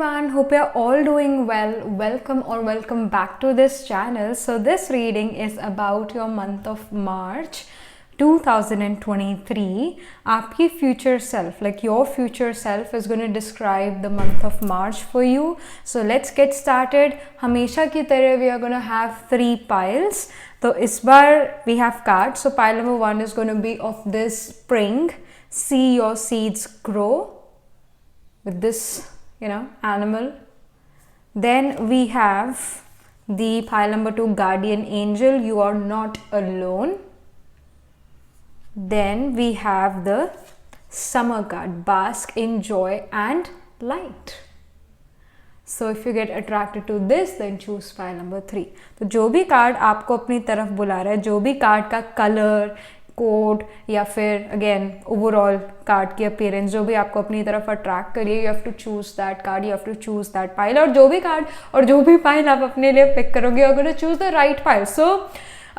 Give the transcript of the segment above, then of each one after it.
everyone, hope you're all doing well. Welcome back to this channel. So this reading is about your month of March 2023. आपकी future self, like your future self is going to describe the month of March for you. So let's get started. हमेशा की तरह we are going to have 3 piles. तो इस बार we have cards. So pile number 1 is going to be of this spring. See your seeds grow with this animal. Then we have the pile number 2, guardian angel, you are not alone. Then we have the summer card, bask in joy and light. So if you get attracted to this, then choose pile number 3. तो जो भी card आपको अपनी तरफ बुला रहा है, जो भी कार्ड का कलर, कोड या फिर अगेन ओवरऑल कार्ड की अपीयरेंस जो भी आपको अपनी तरफ अट्रैक्ट करिए, you have to choose that card, you have to choose that pile. और जो भी कार्ड और जो भी पाइल आप अपने लिए पिक करोगे, you are going to choose the right pile. So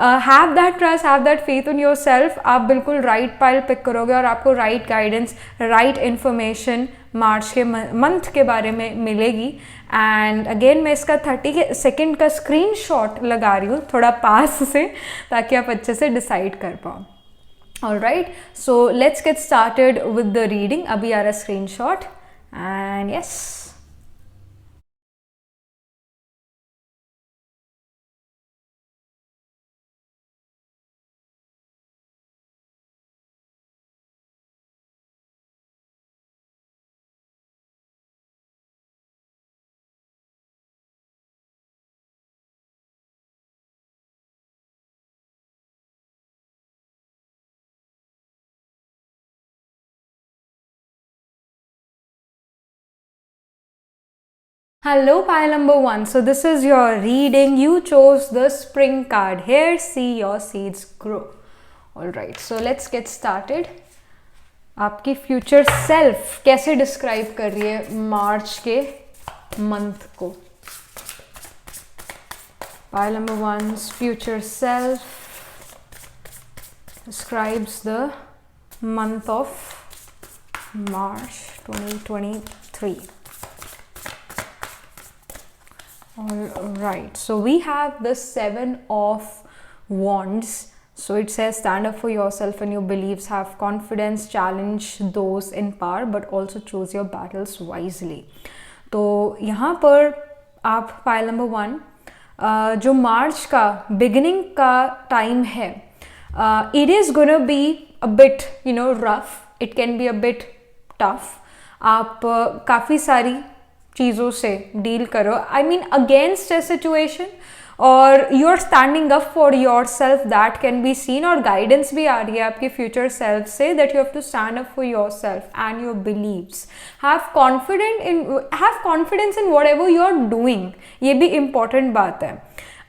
have that trust, have that faith in yourself. आप बिल्कुल राइट पाइल पिक करोगे और आपको right guidance, right information March के मंथ के बारे में मिलेगी. एंड अगेन मैं इसका 30 सेकेंड का स्क्रीनशॉट लगा रही हूँ थोड़ा पास से, ताकि आप अच्छे से डिसाइड कर पाओ. Alright, so let's get started with the reading. Abhi aa raha screenshot and yes. Hello pile number 1. So this is your reading. You chose the spring card here. See your seeds grow. Alright, so let's get started. आपकी future self कैसे describe कर रही है मार्च के month को? Pile number 1's future self describes the month of March 2023. Alright, so we have the 7 of wands. So it says stand up for yourself and your beliefs, have confidence, challenge those in power, but also choose your battles wisely. तो यहाँ पर आप pile number 1 जो मार्च का beginning का time है, it is gonna be a bit rough, it can be a bit tough. आप काफ़ी सारी चीज़ों से डील करो, I mean against a situation, और you are standing up for yourself, that can be seen. और guidance भी आ रही है आपकी फ्यूचर सेल्फ से, that you have to stand up for yourself and your beliefs. Have confidence in whatever you are doing, ये भी important बात है.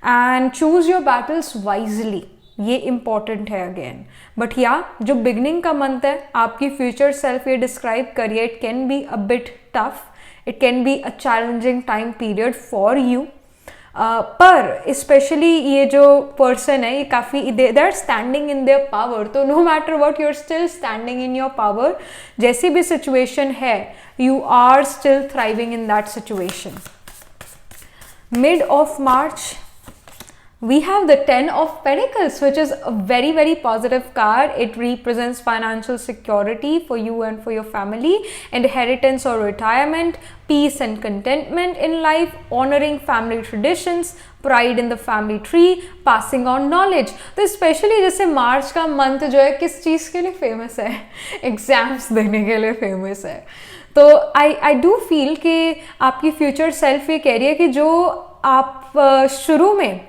And choose your battles wisely, ये इम्पॉर्टेंट है अगेन. बट या जो beginning का मंथ है, आपकी फ्यूचर सेल्फ ये डिस्क्राइब करिए, it can be a bit tough, it can be a challenging time period for you. पर स्पेशली ये जो पर्सन है, ये काफ़ी they are standing in their power. तो no matter what, you are still standing in your power. जैसी भी situation है, you are still thriving in that situation. Mid of March we have the 10 of Pentacles, which is a very positive card. It represents financial security for you and for your family, inheritance or retirement, peace and contentment in life, honoring family traditions, pride in the family tree, passing on knowledge. तो specially जैसे मार्च का month जो है किस चीज़ के लिए famous है? Exams देने के लिए फेमस है. तो आई डू फील कि आपकी फ्यूचर सेल्फ ये कह रही है कि जो आप शुरू में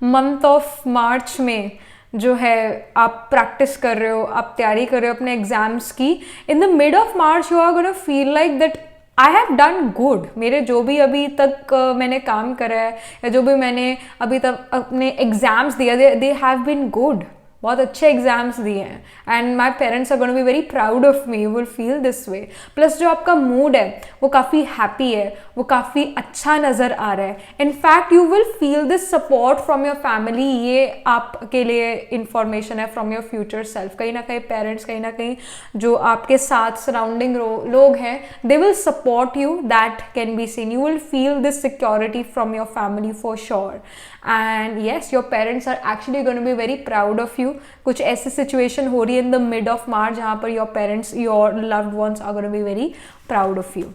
मंथ ऑफ मार्च में जो है आप प्रैक्टिस कर रहे हो, आप तैयारी कर रहे हो अपने एग्जाम्स की, in the mid of March you are gonna feel like that I have done good. मेरे जो भी अभी तक मैंने काम करा है, या जो भी मैंने अभी तक अपने एग्जाम्स दिया, दे हैव बीन गुड. बहुत अच्छे एग्जाम्स दिए हैं and my parents are gonna be very proud of me, you will feel this way. Plus जो आपका मूड है वो काफ़ी हैप्पी है, वो काफ़ी अच्छा नज़र आ रहा है। In fact you will feel this support from your family. ये आपके लिए इंफॉर्मेशन है फ्रॉम योर फ्यूचर सेल्फ। कहीं ना कहीं पेरेंट्स, कहीं ना कहीं जो आपके साथ सराउंडिंग लोग हैं, they will support you, that can be seen. You will feel this security from your family for sure. And yes, your parents are actually gonna be very proud of you. कुछ ऐसी situation हो रही है in the mid of March जहाँ पर your parents, your loved ones are gonna be very proud of you.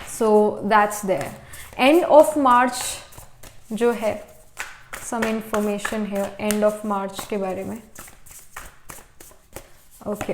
So that's there. End of March जो है, some information है एंड ऑफ मार्च के बारे में। Okay,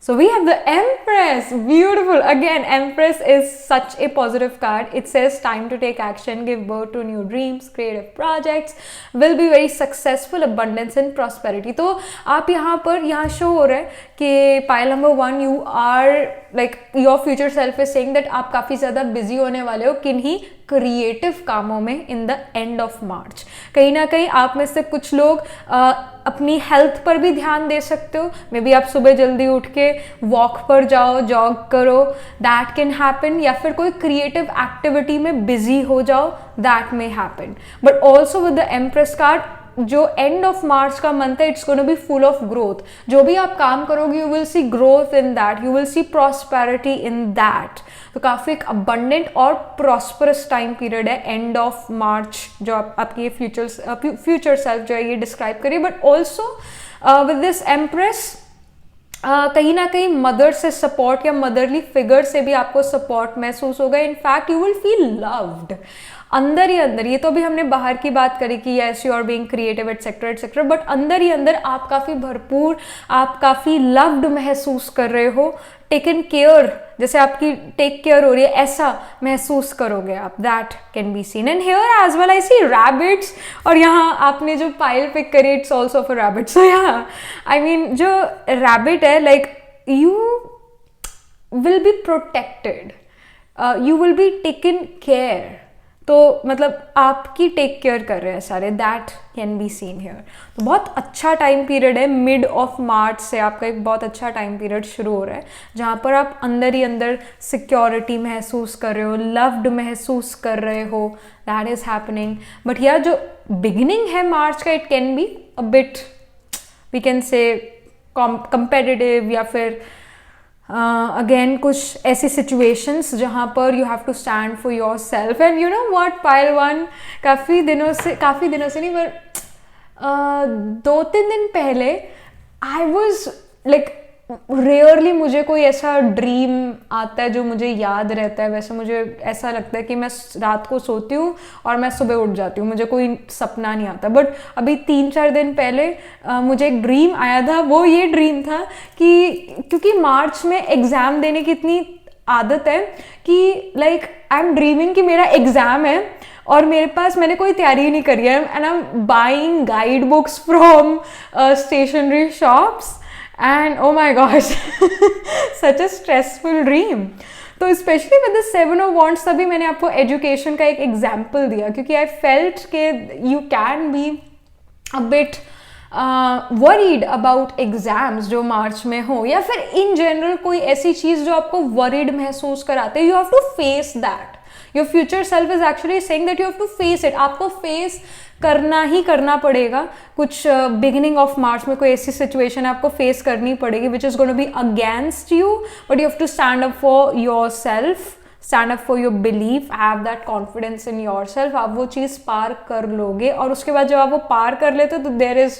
so we have the Empress. Beautiful. Again, Empress is such a positive card. It says time to take action, give birth to new dreams, creative projects, will be very successful, abundance and prosperity. तो आप यहाँ show हो रहा है कि pile number 1 you are like your future self is saying that आप काफ़ी ज़्यादा बिजी होने वाले हो किन्हीं क्रिएटिव कामों में इन द एंड ऑफ मार्च। कहीं ना कहीं आप में से कुछ लोग अपनी हेल्थ पर भी ध्यान दे सकते हो। मे बी आप सुबह जल्दी उठ के वॉक पर जाओ, जॉग करो, दैट कैन हैपन। या फिर कोई क्रिएटिव एक्टिविटी में बिजी हो जाओ, that may happen. But also with the empress card, जो एंड ऑफ मार्च का मंथ है, it's gonna B full of growth. जो भी आप काम करोगे, you will see growth in that, you will see prosperity in that. तो काफ़ी एक अबंडेंट और प्रॉस्परस टाइम पीरियड है एंड ऑफ मार्च, जो आपकी ये फ्यूचर सेल्फ जो है ये डिस्क्राइब करिए। But also with this empress कहीं ना कहीं मदर से सपोर्ट या मदरली फिगर से भी आपको सपोर्ट महसूस होगा। In fact you will feel loved अंदर ही अंदर। ये तो अभी हमने बाहर की बात करी कि yes you are being creative etcetera etcetera, but अंदर ही अंदर आप काफ़ी भरपूर, आप काफ़ी लव्ड महसूस कर रहे हो। टेकन केयर, जैसे आपकी टेक केयर हो रही है, ऐसा महसूस करोगे आप। That can be seen. And here as well I see rabbits, और यहाँ आपने जो पाइल पिक करी it's also for rabbit. So यहाँ आई मीन जो रैबिट है, like you will be protected, you will be taken care. तो मतलब आपकी टेक केयर कर रहे हैं सारे, that can be seen here. तो बहुत अच्छा टाइम पीरियड है, मिड ऑफ मार्च से आपका एक बहुत अच्छा टाइम पीरियड शुरू हो रहा है, जहाँ पर आप अंदर ही अंदर सिक्योरिटी महसूस कर रहे हो, लव्ड महसूस कर रहे हो, दैट इज हैपनिंग। बट यार जो बिगिनिंग है मार्च का, it can be a bit, we can say competitive, या फिर अगेन कुछ ऐसी सिचुएशंस जहाँ पर you have to stand for yourself. And you know what, pile 1 काफ़ी दिनों से नहीं, पर 2-3 दिन पहले आई वॉज लाइक रेयरली मुझे कोई ऐसा ड्रीम आता है जो मुझे याद रहता है। वैसे मुझे ऐसा लगता है कि मैं रात को सोती हूँ और मैं सुबह उठ जाती हूँ, मुझे कोई सपना नहीं आता। बट अभी 3-4 दिन पहले मुझे एक ड्रीम आया था। वो ये ड्रीम था कि क्योंकि मार्च में एग्ज़ाम देने की इतनी आदत है कि लाइक आई एम ड्रीमिंग कि मेरा एग्ज़ाम है और मेरे पास, मैंने कोई तैयारी नहीं करी है, and I am buying guide books from stationery shops. And oh my gosh, such a stressful dream. तो specially with the 7 of Wands, तभी मैंने आपको एजुकेशन का एक एग्जाम्पल दिया, क्योंकि आई फेल्ट के you can be a bit worried about exams जो मार्च में हो, या फिर इन जनरल कोई ऐसी चीज़ जो आपको वरीड महसूस कराते। You have to face that. Your future self is actually saying that you have to face it. आपको फेस करना ही करना पड़ेगा। कुछ बिगिनिंग ऑफ मार्च में कोई ऐसी सिचुएशन आपको फेस करनी पड़ेगी which is gonna be against you, but you have to stand up for yourself, stand up for your belief, have that confidence in yourself. आप वो चीज़ पार कर लोगे, और उसके बाद जब आप वो पार कर लेते हो तो there is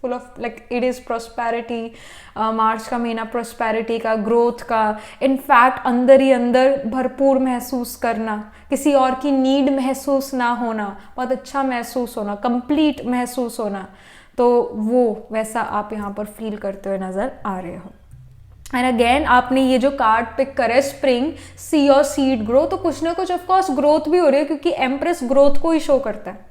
full of like it is prosperity. March का महीना प्रॉस्पेरिटी का, ग्रोथ का, इनफैक्ट अंदर ही अंदर भरपूर महसूस करना, किसी और की नीड महसूस ना होना, बहुत अच्छा महसूस होना, कंप्लीट महसूस होना। तो वो वैसा आप यहाँ पर फील करते हुए नज़र आ रहे हो। एंड अगेन आपने ये जो कार्ड पिक करे spring, see your seed grow, तो कुछ ना कुछ ऑफकोर्स ग्रोथ भी हो रही है, क्योंकि एम्प्रेस ग्रोथ को ही शो करता है।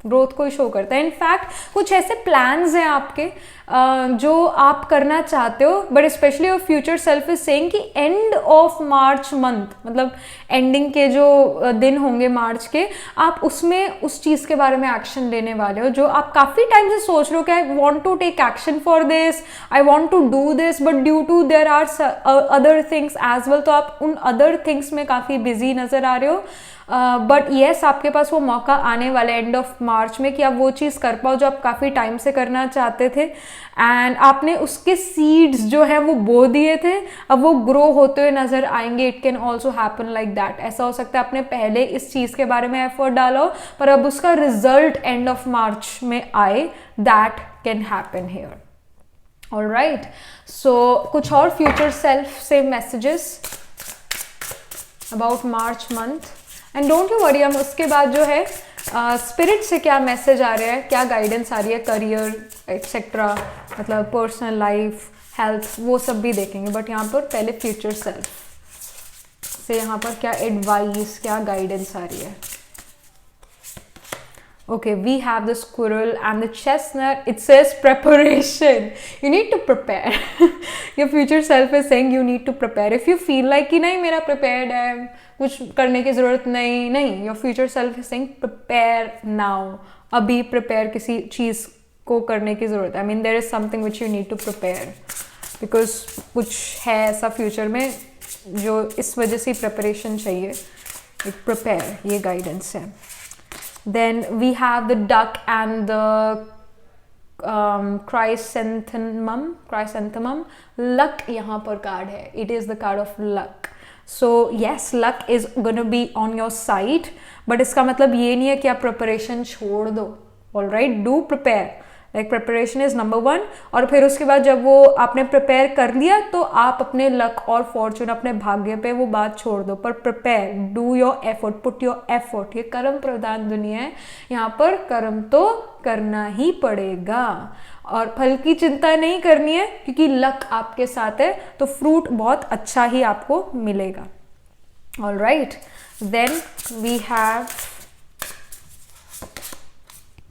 ग्रोथ को ही शो करता है। इनफैक्ट कुछ ऐसे प्लान्स हैं आपके जो आप करना चाहते हो, but specially your future self is saying कि एंड ऑफ मार्च मंथ, मतलब एंडिंग के जो दिन होंगे मार्च के, आप उसमें उस चीज़ के बारे में एक्शन लेने वाले हो जो आप काफ़ी टाइम से सोच रहे हो कि I want to take action for this, I want to do this, but due to there are other things as well. तो आप उन अदर थिंग्स में काफ़ी बिजी नज़र आ रहे हो, बट येस आपके पास वो मौका आने वाला है एंड ऑफ मार्च में कि आप वो चीज़ कर पाओ जो आप काफ़ी टाइम से करना चाहते थे, एंड आपने उसके सीड्स जो है वो बो दिए थे, अब वो ग्रो होते हुए नजर आएंगे। It can also happen like that. ऐसा हो सकता है आपने पहले इस चीज़ के बारे में एफर्ट डाला हो पर अब उसका रिजल्ट एंड ऑफ मार्च में आए, that can happen here. Alright, so कुछ और फ्यूचर सेल्फ से messages about March month, and don't you worry, हम उसके बाद जो है स्पिरिट से क्या मैसेज आ रहा है, क्या गाइडेंस आ रही है, करियर एक्सेट्रा, मतलब पर्सनल लाइफ, हेल्थ, वो सब भी देखेंगे। बट यहाँ पर पहले फ्यूचर सेल्फ से यहाँ पर क्या एडवाइस, क्या गाइडेंस आ रही है। Okay, we have the squirrel and the chestnut. It says preparation. You need to prepare. Your future self is saying you need to prepare. If you feel like कि नहीं मेरा prepared है, कुछ करने की ज़रूरत नहीं, your future self is saying prepare now. अभी prepare किसी चीज़ को करने की ज़रूरत है। I mean there is something which you need to prepare because कुछ है ऐसा future में जो इस वजह से preparation चाहिए। Prepare, ये guidance है। Then we have the duck and the chrysanthemum. Luck यहाँ पर कार्ड है. It is the card of luck. So yes, luck is gonna be on your side. But इसका मतलब ये नहीं है कि आप preparation छोड़ दो. Alright, do prepare. Like preparation is number 1, और फिर उसके बाद जब वो आपने प्रिपेयर कर लिया तो आप अपने लक और फॉर्चून, अपने भाग्य पे वो बात छोड़ दो, पर prepare, do your effort, put your effort. ये कर्म प्रधान दुनिया है, यहाँ पर कर्म तो करना ही पड़ेगा और फल की चिंता नहीं करनी है क्योंकि लक आपके साथ है, तो फ्रूट बहुत अच्छा ही आपको मिलेगा। Alright, then we have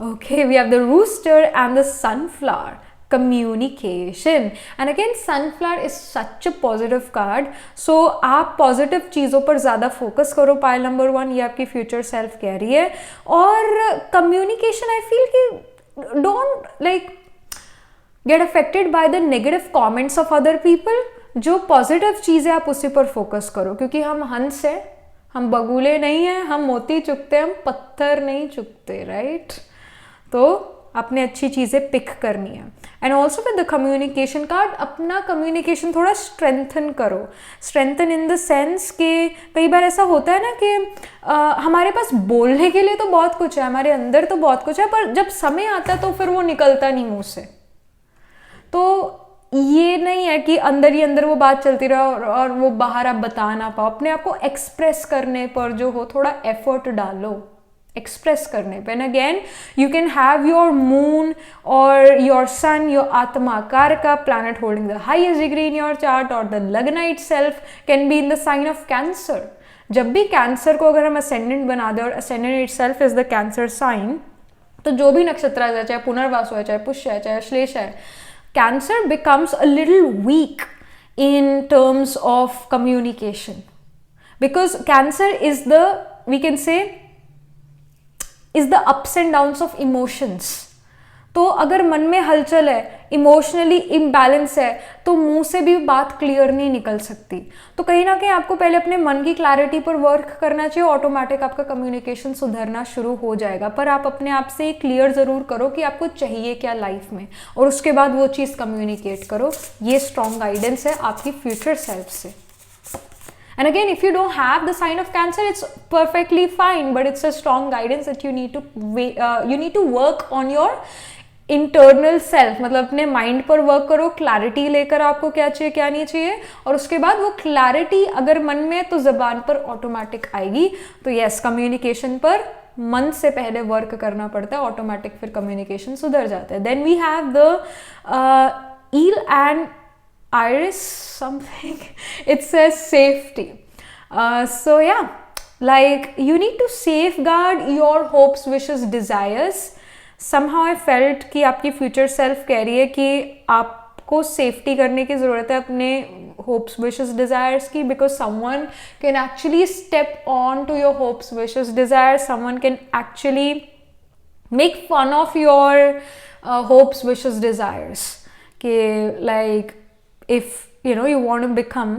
okay, we have the rooster and the sunflower. Communication, and again sunflower is such a positive card, so आप पॉजिटिव चीज़ों पर ज़्यादा फोकस करो। पाइल नंबर 1 ये आपकी फ्यूचर सेल्फ कह रही है। और कम्युनिकेशन, आई फील कि don't like get affected by the negative comments of other people. जो पॉजिटिव चीज़ है आप उसी पर फोकस करो, क्योंकि हम हंस हैं, हम बगुले नहीं हैं, हम मोती चुगते, हम पत्थर नहीं चुगते, राइट? तो आपने अच्छी चीज़ें पिक करनी है। And also with the communication card, अपना कम्युनिकेशन थोड़ा स्ट्रेंथन करो। स्ट्रेंथन इन द सेंस कि कई बार ऐसा होता है ना कि हमारे पास बोलने के लिए तो बहुत कुछ है, हमारे अंदर तो बहुत कुछ है, पर जब समय आता है तो फिर वो निकलता नहीं मुंह से। तो ये नहीं है कि अंदर ही अंदर वो बात चलती रहे और वो बाहर आप बता ना पाओ। अपने आप को एक्सप्रेस करने पर जो हो थोड़ा एफर्ट डालो एक्सप्रेस करने पे। And again you can have your moon और योर सन, योर आत्मा कारका planet holding the highest degree in your chart, और द लग्न itself can be in the sign of Cancer. जब भी कैंसर को अगर हम असेंडेंट बना दें, और ascendant itself is the Cancer sign, तो जो भी नक्षत्र है, चाहे पुनर्वासु है, चाहे पुष्य है, चाहे श्लेष है, cancer becomes a little week in terms of communication, because cancer is the, we can say, is the ups and downs of emotions. तो अगर मन में हलचल है, इमोशनली इम्बैलेंस है, तो मुंह से भी बात क्लियर नहीं निकल सकती। तो कहीं ना कहीं आपको पहले अपने मन की क्लैरिटी पर वर्क करना चाहिए, ऑटोमेटिक आपका कम्युनिकेशन सुधरना शुरू हो जाएगा। पर आप अपने आप से क्लियर ज़रूर करो कि आपको चाहिए क्या लाइफ में, और उसके बाद वो चीज़ कम्युनिकेट करो। ये स्ट्रॉन्ग गाइडेंस है आपकी फ्यूचर सेल्फ से। And again, if you don't have the sign of Cancer, it's perfectly fine, but it's a strong guidance that you need to work on your internal self, मतलब अपने mind पर work करो, clarity लेकर आपको क्या चाहिए क्या नहीं चाहिए, और उसके बाद वो क्लैरिटी अगर मन में है तो जबान पर ऑटोमेटिक आएगी। तो यस, कम्युनिकेशन पर मन से पहले वर्क करना पड़ता है, ऑटोमेटिक फिर कम्युनिकेशन सुधर जाता है। Then we have the eel and iris something, it says safety. So yeah, like you need to safeguard your hopes, wishes, desires. somehow I felt कि आपकी future self कह रही है कि आपको safety करने की ज़रूरत है अपने hopes, wishes, desires की, because someone can actually step on to your hopes, wishes, desires. Someone can actually make fun of your hopes, wishes, desires. कि like if you know you want to become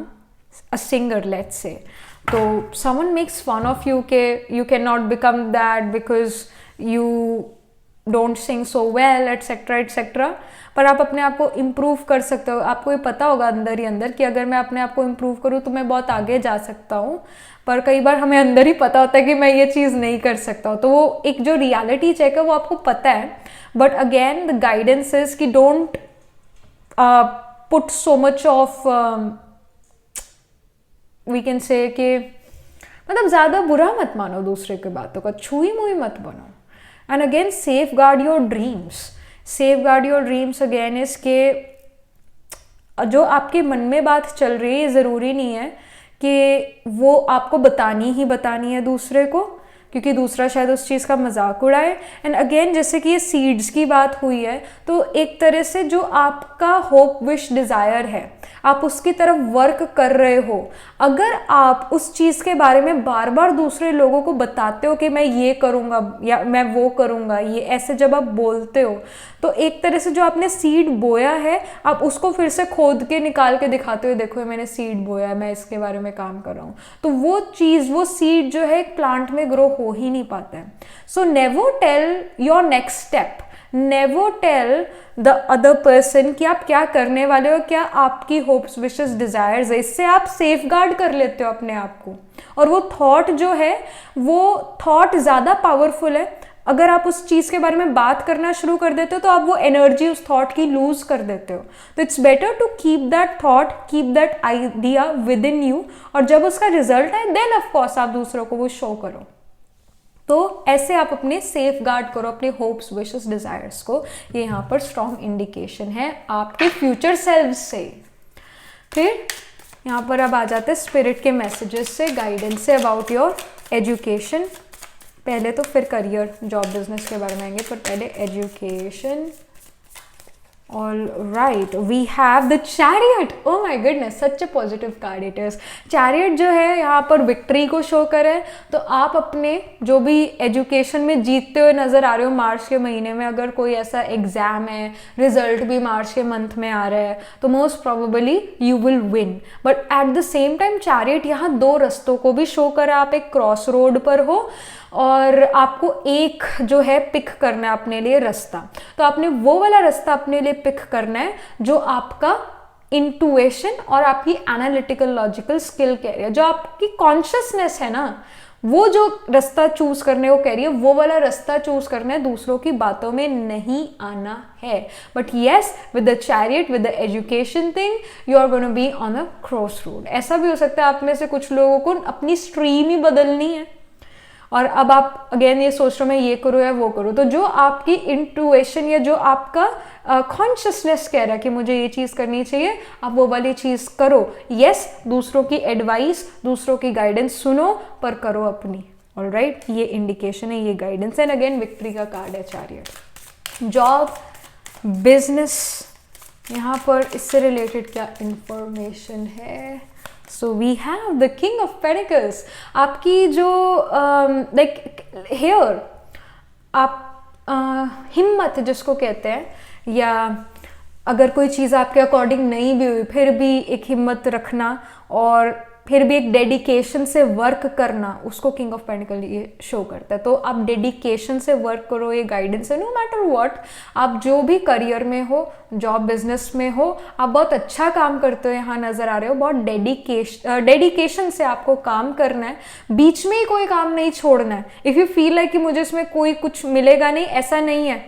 a singer, let's say, so someone makes fun of you कि you cannot become that because you don't sing so well, etc etc. पर आप अपने आप को improve कर सकते हो. आपको ये पता होगा अंदर ही अंदर कि अगर मैं अपने आप को इम्प्रूव करूँ तो मैं बहुत आगे जा सकता हूँ. पर कई बार हमें अंदर ही पता होता है कि मैं ये चीज़ नहीं कर सकता हूँ. तो वो एक जो रियलिटी चेक है वो आपको पता है. But again the guidance is कि don't put so much of we can say कि मतलब ज़्यादा बुरा मत मानो दूसरे की बातों का, छुई मुई मत बनो. And again safe guard your dreams. Safe guard your dreams again is के जो आपके मन में बात चल रही है ज़रूरी नहीं है कि वो आपको बतानी ही बतानी है दूसरे को, क्योंकि दूसरा शायद उस चीज़ का मजाक उड़ाए. एंड अगेन जैसे कि ये सीड्स की बात हुई है, तो एक तरह से जो आपका होप, विश, डिज़ायर है आप उसकी तरफ वर्क कर रहे हो. अगर आप उस चीज़ के बारे में बार बार दूसरे लोगों को बताते हो कि मैं ये करूँगा या मैं वो करूँगा, ये ऐसे जब आप बोलते हो तो एक तरह से जो आपने सीड बोया है आप उसको फिर से खोद के निकाल के दिखाते हो, देखो मैंने सीड बोया है, मैं इसके बारे में काम कर रहा हूँ. तो वो चीज़, वो सीड जो है एक प्लांट में ग्रो हो ही नहीं पाता है. So never tell your next step, never tell the other person कि आप क्या करने वाले हो, क्या आपकी होप्स, विशेस, डिजायर्स है. इससे आप सेफ गार्ड कर लेते हो अपने आप को. और वो थॉट जो है वो थॉट ज़्यादा पावरफुल है. अगर आप उस चीज़ के बारे में बात करना शुरू कर देते हो तो आप वो एनर्जी उस थॉट की लूज कर देते हो. तो it's better to keep that thought, keep that idea within you, और जब उसका रिजल्ट है देन ऑफ कोर्स आप दूसरों को वो शो करो. तो ऐसे आप अपने सेफ गार्ड करो अपने होप्स, विशेस, डिजायर्स को. ये यहाँ पर स्ट्रॉन्ग इंडिकेशन है आपके फ्यूचर सेल्फ से. फिर यहाँ पर अब आ जाते हैं स्पिरिट के मैसेजेस से, guidance say about your education. पहले तो फिर करियर, जॉब, बिजनेस के बारे में आएंगे, पर पहले education. All right, we have the Chariot. Oh my goodness, such a positive card it is. Chariot जो है यहाँ पर विक्ट्री को शो करे. तो आप अपने जो भी एजुकेशन में जीतते हुए नज़र आ रहे हो मार्च के महीने में, अगर कोई ऐसा एग्ज़ाम है, रिजल्ट भी मार्च के मंथ में आ रहा है, तो most probably you will win. But at the same time chariot यहाँ दो रास्तों को भी शो करे. आप एक क्रॉस रोड पर हो और आपको एक जो है पिक करना है अपने लिए रास्ता. तो आपने वो वाला रास्ता अपने लिए पिक करना है जो आपका इंटुएशन और आपकी एनालिटिकल लॉजिकल स्किल कह रही है, जो आपकी कॉन्शियसनेस है ना, वो जो रास्ता चूज करने को कह रही है, वो वाला रास्ता चूज करना है. दूसरों की बातों में नहीं आना है. But yes, with the chariot, with the education thing, you are gonna be on a cross road. ऐसा भी हो सकता है आप में से कुछ लोगों को अपनी स्ट्रीम ही बदलनी है और अब आप अगेन ये सोच रहे हो मैं ये करूँ या वो करूँ. तो जो आपकी इंटुएशन या जो आपका कॉन्शियसनेस कह रहा है कि मुझे ये चीज़ करनी चाहिए, आप वो वाली चीज़ करो. यस, दूसरों की एडवाइस, दूसरों की गाइडेंस सुनो, पर करो अपनी. ऑलराइट, ये इंडिकेशन है, ये गाइडेंस. एंड अगेन विक्ट्री का कार्ड है चैरियट. जॉब, बिजनेस, यहाँ पर इससे रिलेटेड क्या इंफॉर्मेशन है. So we have the king of pentacles. आपकी जो लाइक हेयर, आप हिम्मत जिसको कहते हैं, या अगर कोई चीज़ आपके अकॉर्डिंग नहीं भी हुई फिर भी एक हिम्मत रखना और फिर भी एक डेडिकेशन से वर्क करना, उसको किंग ऑफ पेंटिकल ये शो करता है. तो आप डेडिकेशन से वर्क करो, ये गाइडेंस है. नो मैटर व्हाट, आप जो भी करियर में हो, जॉब, बिजनेस में हो, आप बहुत अच्छा काम करते हो, यहाँ नज़र आ रहे हो. बहुत डेडिकेशन से आपको काम करना है. बीच में ही कोई काम नहीं छोड़ना है. इफ़ यू फील लाइक कि मुझे इसमें कोई कुछ मिलेगा नहीं, ऐसा नहीं है.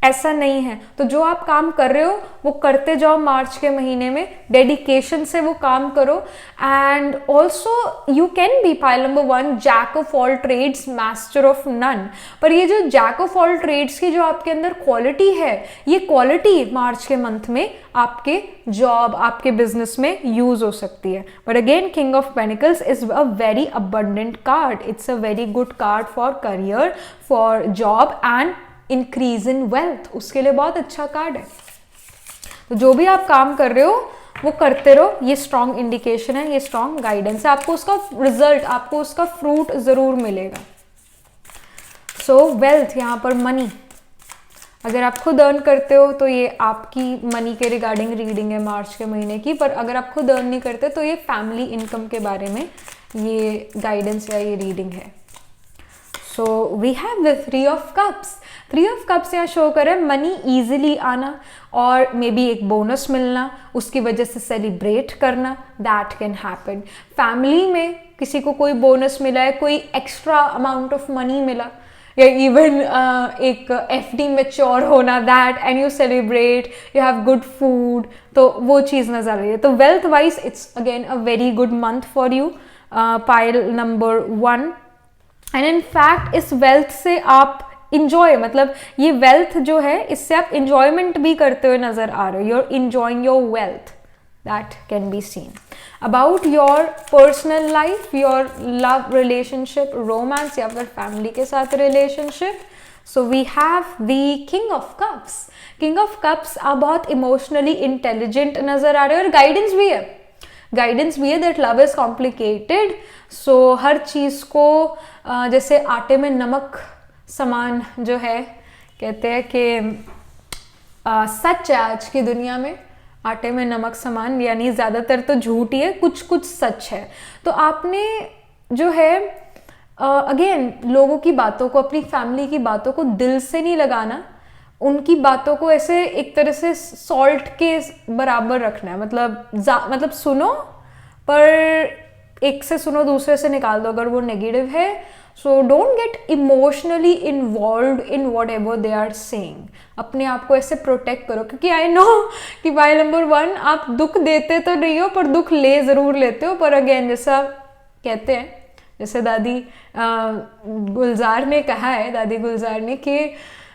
ऐसा नहीं है। तो जो आप काम कर रहे हो वो करते जाओ मार्च के महीने में, डेडिकेशन से वो काम करो। And also you can be pile number 1 jack of all trades master of none. पर ये जो जैक ऑफ ऑल ट्रेड्स की जो आपके अंदर क्वालिटी है, ये क्वालिटी मार्च के मंथ में आपके जॉब, आपके बिजनेस में यूज हो सकती है। But again king of panicles is a very abundant card, it's a very good card for career, for job and increase in wealth, उसके लिए बहुत अच्छा कार्ड है। तो जो भी आप काम कर रहे हो वो करते रहो, ये स्ट्रॉन्ग इंडिकेशन है, ये स्ट्रॉन्ग गाइडेंस है, आपको उसका रिजल्ट, आपको उसका फ्रूट जरूर मिलेगा। सो वेल्थ, यहाँ पर मनी, अगर आप खुद अर्न करते हो तो ये आपकी मनी के रिगार्डिंग रीडिंग है मार्च के महीने की। पर अगर आप खुद अर्न नहीं करते तो ये फैमिली इनकम के बारे में ये गाइडेंस या ये रीडिंग है। So we have the 3 of cups. 3 of cups यहाँ शो कर रहा है मनी ईजिली आना और मे बी एक बोनस मिलना, उसकी वजह से सेलिब्रेट करना, दैट कैन हैपन। फैमिली में किसी को कोई बोनस मिला है, कोई एक्स्ट्रा अमाउंट ऑफ मनी मिला, या इवन एक एफडी मैच्योर होना, that and you celebrate, you have good food, तो वो चीज़ नजर आ रही है। तो wealth wise it's again a very good month for you, pile number 1। And in fact इस वेल्थ से आप इंजॉय, मतलब ये वेल्थ जो है इससे आप इंजॉयमेंट भी करते हुए नजर आ रहे हो, you're enjoying your wealth, that can be seen. About your personal life, your love relationship, romance या फिर फैमिली के साथ relationship, so we have the king of cups. King of cups आप बहुत इमोशनली इंटेलिजेंट नजर आ रहे हो और गाइडेंस भी है, गाइडेंस भी है दैट लव इज कॉम्प्लिकेटेड। सो हर चीज़ को जैसे आटे में नमक समान जो है, कहते हैं कि सच है आज की दुनिया में, आटे में नमक समान, यानी ज़्यादातर तो झूठ ही है, कुछ कुछ सच है। तो आपने जो है अगेन लोगों की बातों को, अपनी फैमिली की बातों को दिल से नहीं लगाना, उनकी बातों को ऐसे एक तरह से सॉल्ट के बराबर रखना है। मतलब सुनो पर एक से सुनो, दूसरे से निकाल दो अगर वो नेगेटिव है। So don't get emotionally involve in whatever they are saying. अपने आप को ऐसे प्रोटेक्ट करो, क्योंकि आई नो कि पाइल नंबर 1 आप दुख देते तो नहीं हो पर दुख ले ज़रूर लेते हो। पर अगेन जैसा कहते हैं, जैसे दादी गुलजार ने कहा है, दादी गुलजार ने, कि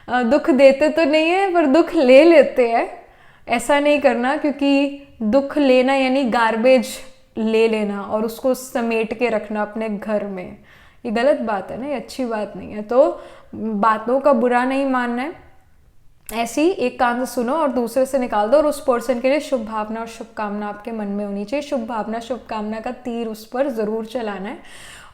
दुख देते तो नहीं है पर दुख ले लेते हैं। ऐसा नहीं करना, क्योंकि दुख लेना यानी गार्बेज ले लेना और उसको समेट के रखना अपने घर में, ये गलत बात है ना, ये अच्छी बात नहीं है। तो बातों का बुरा नहीं मानना है, ऐसी एक कान से सुनो और दूसरे से निकाल दो। और उस पर्सन के लिए शुभ भावना और शुभकामना आपके मन में होनी चाहिए। शुभ भावना शुभकामना का तीर उस पर ज़रूर चलाना है।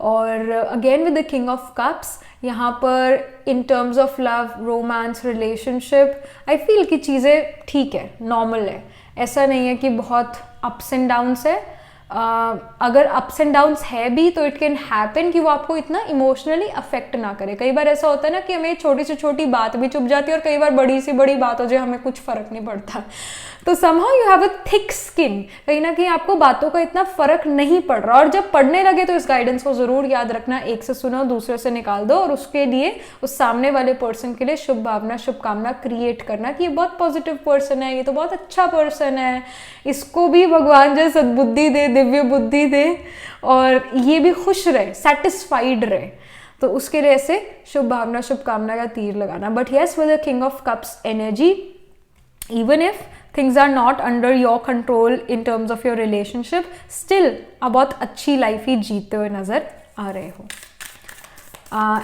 और again with the king of cups, यहाँ पर इन terms of love, romance, relationship, I feel कि चीज़ें ठीक है, नॉर्मल है। ऐसा नहीं है कि बहुत अप्स एंड डाउन्स है। अगर अप्स एंड डाउन्स है भी तो इट कैन हैपन कि वो आपको इतना इमोशनली अफेक्ट ना करे। कई बार ऐसा होता है ना कि हमें छोटी से छोटी बात भी चुभ जाती है और कई बार बड़ी सी बड़ी बात हो जाए हमें कुछ फर्क नहीं पड़ता। तो somehow you have a thick skin, कहीं ना कहीं आपको बातों का इतना फर्क नहीं पड़ रहा। और जब पढ़ने लगे तो इस गाइडेंस को जरूर याद रखना, एक से सुनो दूसरे से निकाल दो और उसके लिए, उस सामने वाले पर्सन के लिए शुभ भावना शुभकामना क्रिएट करना कि ये बहुत पॉजिटिव पर्सन है, ये तो बहुत अच्छा पर्सन है, इसको भी भगवान जो सद्बुद्धि दे, दिव्य बुद्धि दे और ये भी खुश रहे, सेटिस्फाइड रहे। तो उसके लिए ऐसे शुभ भावना शुभकामना का तीर लगाना। But yes, with the king of cups energy, even if things are not under your control in terms of your relationship, still आप बहुत अच्छी लाइफ ही जीते हुए नजर आ रहे हो।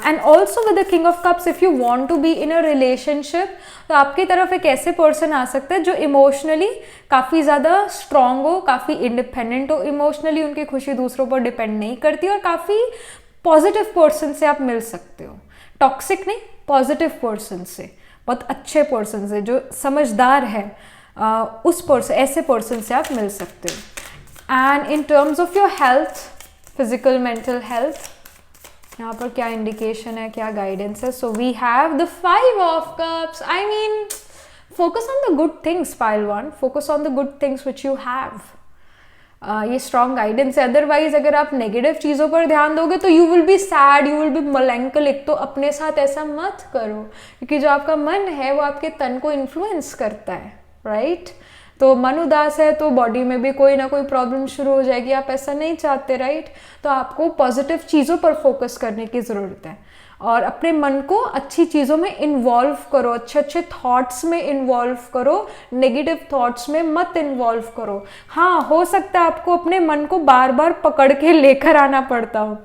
And also with the king of cups, if you want to be in a relationship, तो आपकी तरफ एक ऐसे पर्सन आ सकता है जो इमोशनली काफ़ी ज़्यादा स्ट्रांग हो, काफ़ी इंडिपेंडेंट हो, इमोशनली उनकी खुशी दूसरों पर डिपेंड नहीं करती और काफ़ी पॉजिटिव पर्सन से आप मिल सकते हो। टॉक्सिक नहीं, पॉजिटिव पर्सन से, बहुत अच्छे पर्सन से जो समझदार है, उस पर्सन, ऐसे पर्सन से आप मिल सकते हो। And in terms of your health, physical mental health, यहाँ पर क्या इंडिकेशन है, क्या गाइडेंस है? So we have the 5 of cups. I mean focus on the good things, pile 1, focus on the good things which you have. ये strong guidance है। Otherwise अगर आप नेगेटिव चीज़ों पर ध्यान दोगे तो you will be sad, you will be melancholic. तो अपने साथ ऐसा मत करो, क्योंकि जो आपका मन है वो आपके तन को इन्फ्लुएंस करता है, राइट? तो मन उदास है तो बॉडी में भी कोई ना कोई प्रॉब्लम शुरू हो जाएगी, आप ऐसा नहीं चाहते, राइट? तो आपको पॉजिटिव चीज़ों पर फोकस करने की ज़रूरत है और अपने मन को अच्छी चीज़ों में इन्वॉल्व करो, अच्छे अच्छे थॉट्स में इन्वॉल्व करो, नेगेटिव थॉट्स में मत इन्वॉल्व करो। हाँ, हो सकता है आपको अपने मन को बार बार पकड़ के लेकर आना पड़ता हो।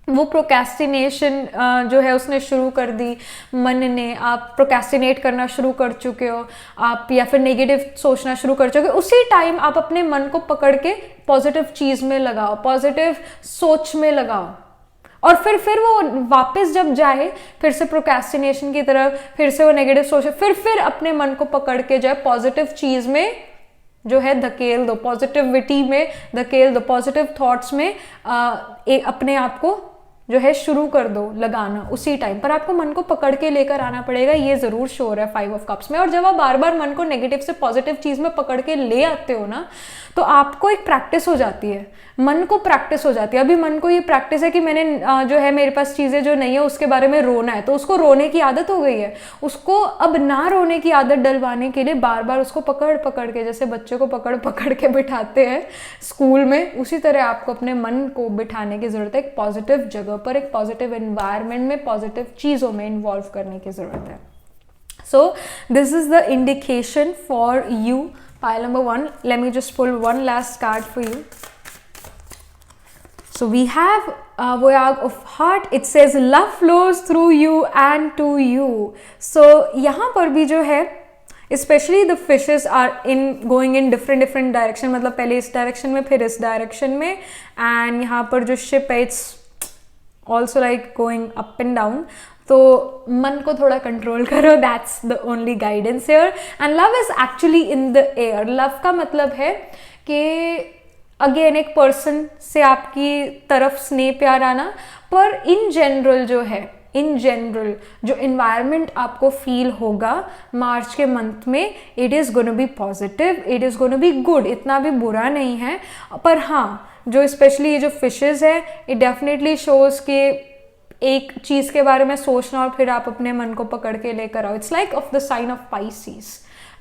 वो प्रोक्रेस्टिनेशन जो है उसने शुरू कर दी मन ने, आप प्रोक्रेस्टिनेट करना शुरू कर चुके हो आप, या फिर नेगेटिव सोचना शुरू कर चुके हो, उसी टाइम आप अपने मन को पकड़ के पॉजिटिव चीज़ में लगाओ, पॉजिटिव सोच में लगाओ, और फिर वो वापस जब जाए फिर से प्रोक्रेस्टिनेशन की तरफ, फिर से वो नेगेटिव सोच, फिर अपने मन को पकड़ के जो है पॉजिटिव चीज़ में जो है धकेल दो, पॉजिटिविटी में धकेल दो, पॉजिटिव थॉट्स में अपने आप को जो है शुरू कर दो लगाना उसी टाइम पर। आपको मन को पकड़ के लेकर आना पड़ेगा, ये ज़रूर श्योर है 5 ऑफ कप्स में। और जब आप बार बार मन को नेगेटिव से पॉजिटिव चीज़ में पकड़ के ले आते हो ना, तो आपको एक प्रैक्टिस हो जाती है, मन को प्रैक्टिस हो जाती है। अभी मन को ये प्रैक्टिस है कि मैंने जो है मेरे पास चीज़ें जो नहीं है उसके बारे में रोना है, तो उसको रोने की आदत हो गई है। उसको अब ना रोने की आदत डलवाने के लिए बार बार उसको पकड़ पकड़ के, जैसे बच्चे को पकड़ पकड़ के बिठाते हैं स्कूल में, उसी तरह आपको अपने मन को बिठाने की ज़रूरत है। एक पॉजिटिव जगह पर, एक पॉजिटिव एनवायरनमेंट में, पॉजिटिव चीज़ों में इन्वॉल्व करने की ज़रूरत है। So this is the indication for you, pile number 1. Let me just pull one last card for you. So we have Voyage of Heart. It says love flows through you and to you. So यहाँ पर भी जो है especially the fishes are going in different direction, मतलब पहले इस direction में फिर इस डायरेक्शन में, and यहाँ पर जो ship है it's also like going up and down. तो मन को थोड़ा कंट्रोल करो, that's the only guidance here. And love is actually in the air. Love का मतलब है कि अगेन एक पर्सन से आपकी तरफ स्नेह प्यार आना, पर इन जनरल जो है, इन जनरल जो इन्वायरमेंट आपको फील होगा मार्च के मंथ में, it is gonna B positive, it is gonna be good, इतना भी बुरा नहीं है। पर हाँ, जो स्पेशली ये जो फिशेज़ है, इट डेफिनेटली शोज़ कि एक चीज़ के बारे में सोचना और फिर आप अपने मन को पकड़ के लेकर आओ। It's like of the sign of Pisces.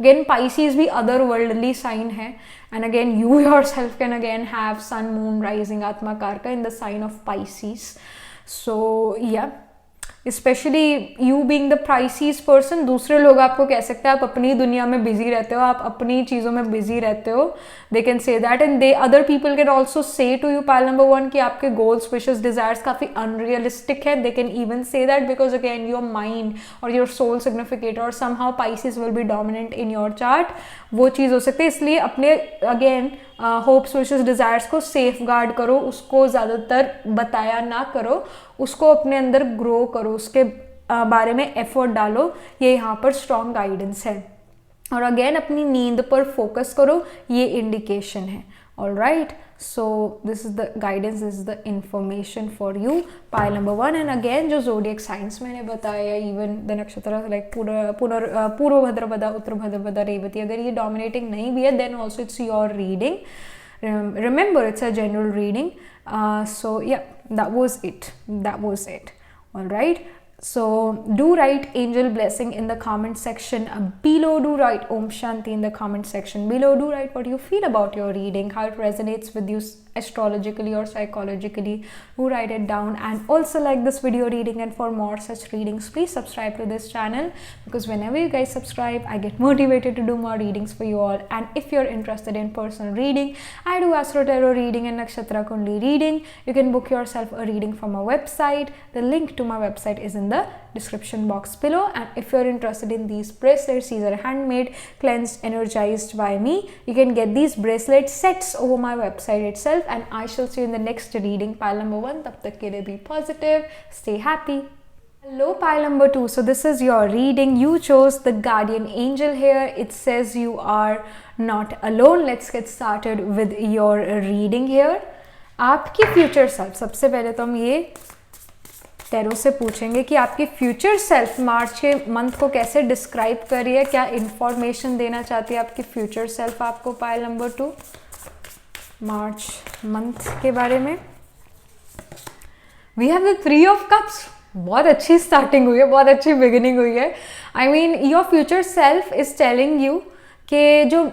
Again Pisces भी अदर वर्ल्डली साइन है, and again you yourself can again have sun moon rising आत्मा कारका in the sign of Pisces. So या specially you being the Pisces person, दूसरे लोग आपको कह सकते हैं आप अपनी दुनिया में बिजी रहते हो, आप अपनी चीज़ों में बिजी रहते हो, they can say that, and they other people can also say to you pile number 1 कि आपके गोल्स, विशेस, डिजायर्स काफ़ी अनरियलिस्टिक है। They can even say that because again your mind और योर सोल सिग्निफिकेटर और somehow Pisces will be dominant in your chart, वो चीज़ हो सकती है। इसलिए अपने अगेन होप्स, विशेस, डिज़ायर्स को सेफ गार्ड करो, उसको ज़्यादातर बताया ना करो, उसको अपने अंदर ग्रो करो, उसके बारे में एफर्ट डालो, ये यहाँ पर स्ट्रॉन्ग गाइडेंस है। और अगेन अपनी नींद पर फोकस करो, ये इंडिकेशन है। Alright, so this is the guidance, this is the information for you, pile number 1। And again जो जोडियक साइंस मैंने बताया, इवन द नक्षत्र लाइक पूर्व भद्रपदा, उत्तर भद्रपदा, रेवती, अगर ये डोमिनेटिंग नहीं भी है then also it's your reading. Remember, it's a general reading. So yeah, that was it. All right. So do write angel blessing in the comment section below. Do write Om Shanti in the comment section below. Do write what you feel about your reading, how it resonates with you astrologically or psychologically. Do write it down, and also like this video reading, and for more such readings please subscribe to this channel, because whenever you guys subscribe I get motivated to do more readings for you all. And if you're interested in personal reading, I do astro tarot reading and nakshatra kundli reading. You can book yourself a reading from my website. The link to my website is in the description box below. And if you're interested in these bracelets, these are handmade, cleansed, energized by me. You can get these bracelet sets over my website itself, and I shall see you in the next reading, pile number 1. Tab tak ke liye be positive, stay happy. Hello pile number 2. So this is your reading. You chose the guardian angel here. It says you are not alone. Let's get started with your reading here. आपकी future self, सबसे पहले तो हम ये tarot से पूछेंगे कि आपकी फ्यूचर सेल्फ मार्च के मंथ को कैसे डिस्क्राइब कर रही है, क्या इंफॉर्मेशन देना चाहती है आपकी फ्यूचर सेल्फ आपको, पाइल नंबर 2। मार्च मंथ के बारे में। We have the 3 of cups. बहुत अच्छी स्टार्टिंग हुई है, बहुत अच्छी बिगिनिंग हुई है। I mean your future self is telling you कि जो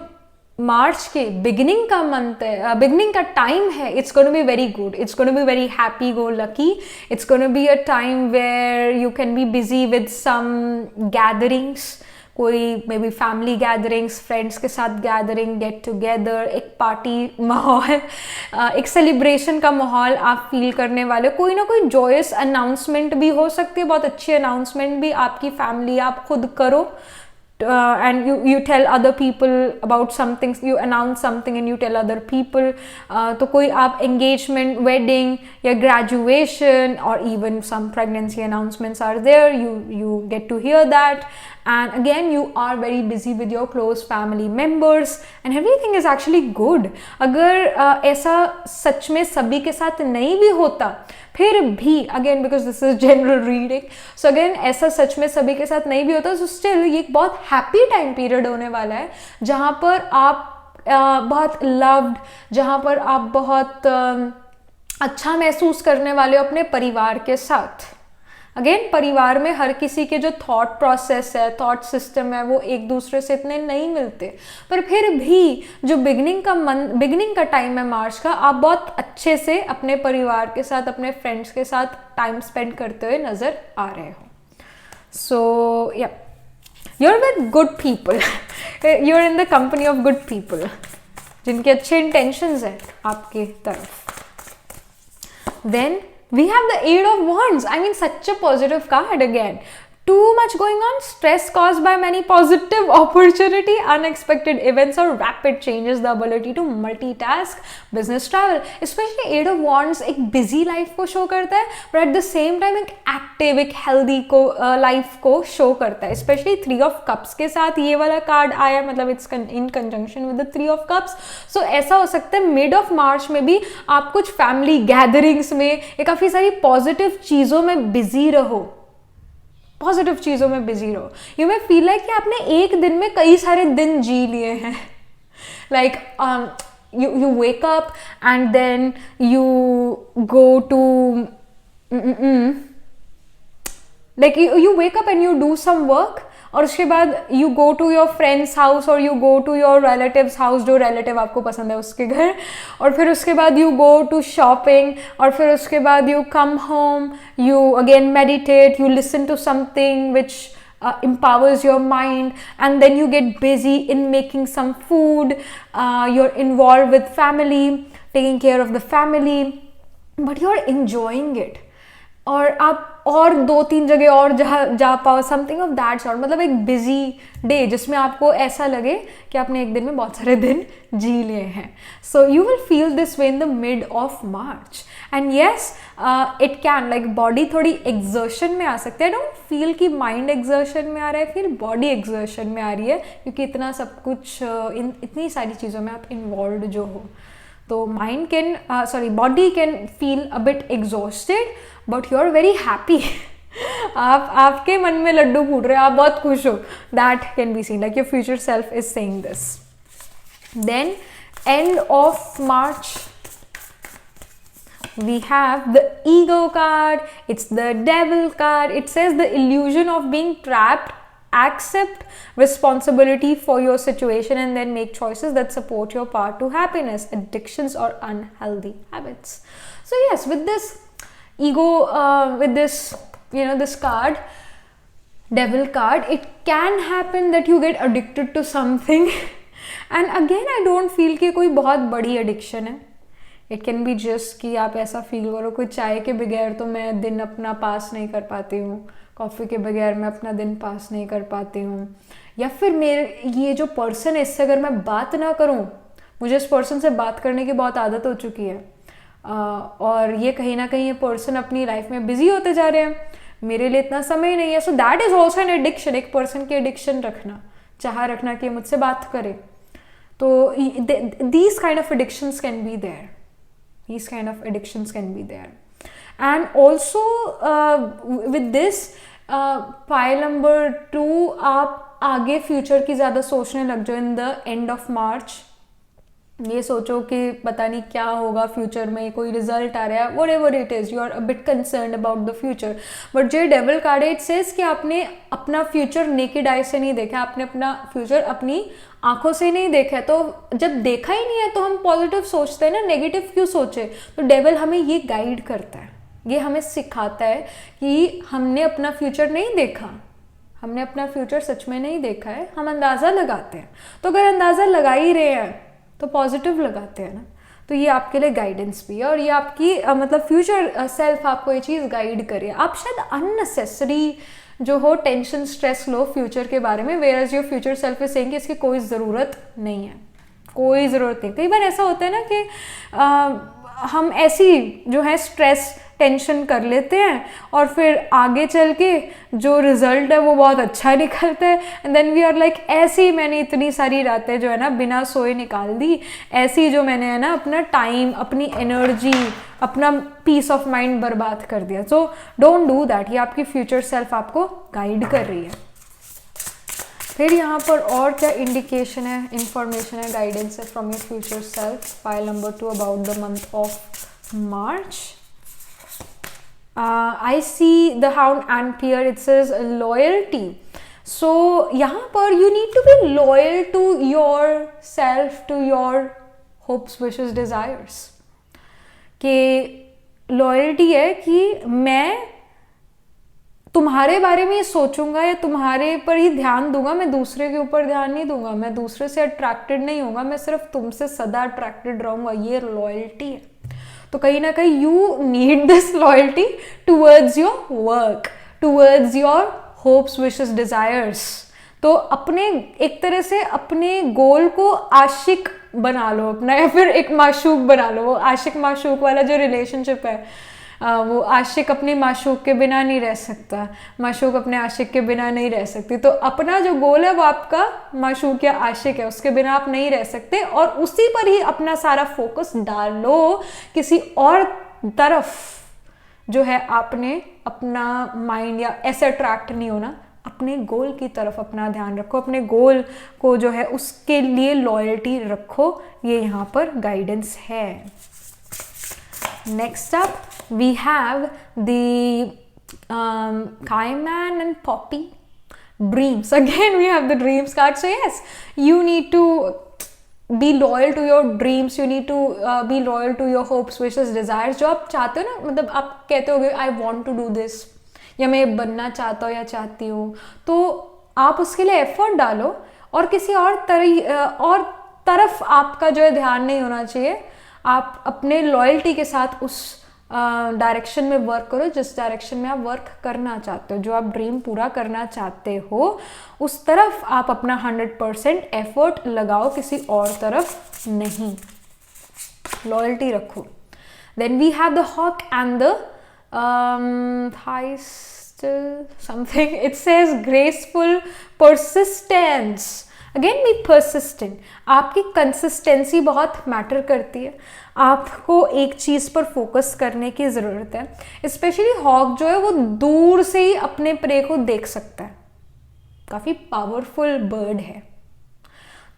मार्च के बिगिनिंग का मंथ है, बिगिनिंग का टाइम है, it's gonna be very good, it's gonna be very happy go lucky, it's gonna be a time where you can be busy with some gatherings, कोई maybe family gatherings, friends के साथ gathering, get together, एक party माहौल, एक celebration का माहौल आप feel करने वाले, कोई ना कोई जॉयस अनाउंसमेंट भी हो सकती है, बहुत अच्छी अनाउंसमेंट भी आपकी फैमिली, आप खुद करो, and you tell other people about something, you announce something and you tell other people, तो कोई आप engagement, wedding या graduation or even some pregnancy announcements are there, you get to hear that, and again you are very busy with your close family members and everything is actually good। अगर ऐसा सच में सभी के साथ नहीं भी होता फिर भी, again because this is general reading, so again ऐसा सच में सभी के साथ नहीं भी होता, सो स्टिल ये एक बहुत हैप्पी टाइम पीरियड होने वाला है जहाँ पर आप बहुत लव्ड, जहाँ पर आप बहुत अच्छा महसूस करने वाले हो अपने परिवार के साथ। अगेन परिवार में हर किसी के जो थॉट प्रोसेस है, थॉट सिस्टम है, वो एक दूसरे से इतने नहीं मिलते, पर फिर भी जो बिगिनिंग का टाइम है मार्च का, आप बहुत अच्छे से अपने परिवार के साथ, अपने फ्रेंड्स के साथ टाइम स्पेंड करते हुए नज़र आ रहे हो। सो या you're with good people, you're in the company of good people जिनके अच्छे इंटेंशंस हैं आपके तरफ। Then we have the 8 of wands. I mean, such a positive card again. Too much going on, stress caused by many positive opportunity, unexpected events or rapid changes, the ability to multitask, business travel, especially 8 of wands एक busy life को show करता है, but at the same time एक active, एक healthy को life को show करता है, especially 3 of cups के साथ ये वाला card आया, मतलब it's in conjunction with the 3 of cups। so ऐसा हो सकता है mid of March में भी आप कुछ family gatherings में या काफ़ी सारी positive चीज़ों में busy रहो, पॉजिटिव चीज़ों में बिजी रहो। यू मे फील लाइक कि आपने एक दिन में कई सारे दिन जी लिए हैं, like you wake up and then you go to like you wake up and you do some work, और उसके बाद you go to your friends house और you go to your relatives house, जो रिलेटिव आपको पसंद है उसके घर, और फिर उसके बाद यू गो टू शॉपिंग, और फिर उसके बाद you come home, you again meditate, you listen to something which empowers your mind, and then you get busy in making some food, you're involved with family, taking care of the family, but you're enjoying it, और आप और 2-3 जगह और जा पाओ, something of that sort, मतलब एक busy day जिसमें आपको ऐसा लगे कि आपने एक दिन में बहुत सारे दिन जी लिए हैं। So you will feel this way in the mid of March, and yes it can, like body थोड़ी एग्जर्शन में आ सकती है। आई डोंट फील कि माइंड एग्जर्शन में आ रहा है, फील बॉडी एग्जर्शन में आ रही है, क्योंकि इतना सब कुछ इतनी सारी चीज़ों में आप इन्वॉल्व जो हो, तो mind can body can feel a bit exhausted, but you are very happy. आपके मन में लड्डू फूट रहे हैं, आप बहुत खुश हो, that can be seen, like your future self is saying this. Then end of March we have the ego card, it's the devil card, it says the illusion of being trapped, accept responsibility for your situation and then make choices that support your path to happiness, addictions or unhealthy habits. So yes, with this ego, with this, you know, this card, devil card, it can happen that you get addicted to something and again I don't feel कि कोई बहुत बड़ी addiction है। It can be just कि आप ऐसा feel करो कोई चाय के बगैर तो मैं दिन अपना पास नहीं कर पाती हूँ, कॉफ़ी के बगैर मैं अपना दिन पास नहीं कर पाती हूँ, या फिर मेरे ये जो पर्सन है इससे अगर मैं बात ना करूँ, मुझे इस पर्सन से बात करने की बहुत आदत हो चुकी है, और ये कहीं ना कहीं ये पर्सन अपनी लाइफ में बिजी होते जा रहे हैं, मेरे लिए इतना समय नहीं है। So that is also an addiction, एक पर्सन की एडिक्शन रखना, चाह रखना कि मुझसे बात करे, तो these kind of addictions can be there, these kind of addictions can be there। and also with this pile number 2, आप आगे फ्यूचर की ज़्यादा सोचने लग जाओ इन द एंड ऑफ मार्च, ये सोचो कि पता नहीं क्या होगा फ्यूचर में, कोई रिजल्ट आ रहा है, whatever it is, you are a bit concern about the future. But जो डेविल कार्ड है, इट सेज कि आपने अपना फ्यूचर नेकेड आई से नहीं देखा, आपने अपना फ्यूचर अपनी आंखों से नहीं देखा है। तो जब देखा ही नहीं है तो हम पॉजिटिव सोचते हैं ना, नेगेटिव क्यों सोचे। तो डेविल हमें ये गाइड करता है, ये हमें सिखाता है कि हमने अपना फ्यूचर नहीं देखा, हमने अपना फ्यूचर सच में नहीं देखा है, हम अंदाज़ा लगाते हैं। तो अगर अंदाज़ा लगा ही रहे हैं तो पॉजिटिव लगाते हैं ना। तो ये आपके लिए गाइडेंस भी है, और ये आपकी मतलब फ्यूचर सेल्फ आपको ये चीज़ गाइड करे। आप शायद अननेसेसरी जो हो टेंशन स्ट्रेस लो फ्यूचर के बारे में, whereas your future self is saying कि इसकी कोई ज़रूरत नहीं है, कोई ज़रूरत नहीं। कई बार ऐसा होता है ना कि हम ऐसी जो है स्ट्रेस टेंशन कर लेते हैं और फिर आगे चल के जो रिजल्ट है वो बहुत अच्छा निकलता है, and then we are like ऐसे ही मैंने इतनी सारी रातें जो है ना बिना सोए निकाल दी, ऐसी जो मैंने है ना अपना टाइम, अपनी एनर्जी, अपना पीस ऑफ माइंड बर्बाद कर दिया। So don't do that. ये आपकी फ्यूचर सेल्फ आपको गाइड कर रही है। फिर यहाँ पर और क्या इंडिकेशन है, इंफॉर्मेशन है, गाइडेंस है from your future self. File number 2 about the month of March. I see the hound and here it says loyalty. So यहाँ पर you need to be loyal to yourself, to your hopes, wishes, desires. कि loyalty है कि मैं तुम्हारे बारे में ही सोचूंगा या तुम्हारे पर ही ध्यान दूंगा, मैं दूसरे के ऊपर ध्यान नहीं दूंगा, मैं दूसरे से अट्रैक्टेड नहीं होगा, मैं सिर्फ तुमसे सदा अट्रैक्टेड रहूंगा। ये लॉयल्टी है। तो कहीं ना कहीं you need this loyalty towards your work, towards your hopes, wishes, desires. तो अपने एक तरह से अपने गोल को आशिक बना लो अपना, या फिर एक माशूक बना लो। वो आशिक माशूक वाला जो रिलेशनशिप है, वो आशिक अपनी माशूक के बिना नहीं रह सकता, माशूक अपने आशिक के बिना नहीं रह सकती। तो अपना जो गोल है वो आपका माशूक या आशिक है, उसके बिना आप नहीं रह सकते, और उसी पर ही अपना सारा फोकस डालो। किसी और तरफ जो है आपने अपना माइंड या ऐसे अट्रैक्ट नहीं होना, अपने गोल की तरफ अपना ध्यान रखो, अपने गोल को जो है उसके लिए लॉयल्टी रखो। ये यहाँ पर गाइडेंस है। Next up, we have the Kaiman and Poppy. Dreams. Again, we have the dreams card. So yes, you need to be loyal to your dreams. You need to be loyal to your hopes, wishes, desires. जो आप चाहते हो ना, मतलब आप कहते होगे I want to do this, या मैं बनना चाहता हूँ या चाहती हूँ, तो आप उसके लिए एफर्ट डालो, और किसी और तरफ आपका जो है ध्यान नहीं होना चाहिए। आप अपने लॉयल्टी के साथ उस डायरेक्शन में वर्क करो जिस डायरेक्शन में आप वर्क करना चाहते हो, जो आप ड्रीम पूरा करना चाहते हो उस तरफ आप अपना 100% एफर्ट लगाओ, किसी और तरफ नहीं। लॉयल्टी रखो। Then we have the hawk and the something, it says graceful persistence. Again be persistent. आपकी कंसिस्टेंसी बहुत मैटर करती है, आपको एक चीज़ पर फोकस करने की ज़रूरत है। स्पेशली हॉक जो है वो दूर से ही अपने प्रे को देख सकता है, काफ़ी पावरफुल बर्ड है।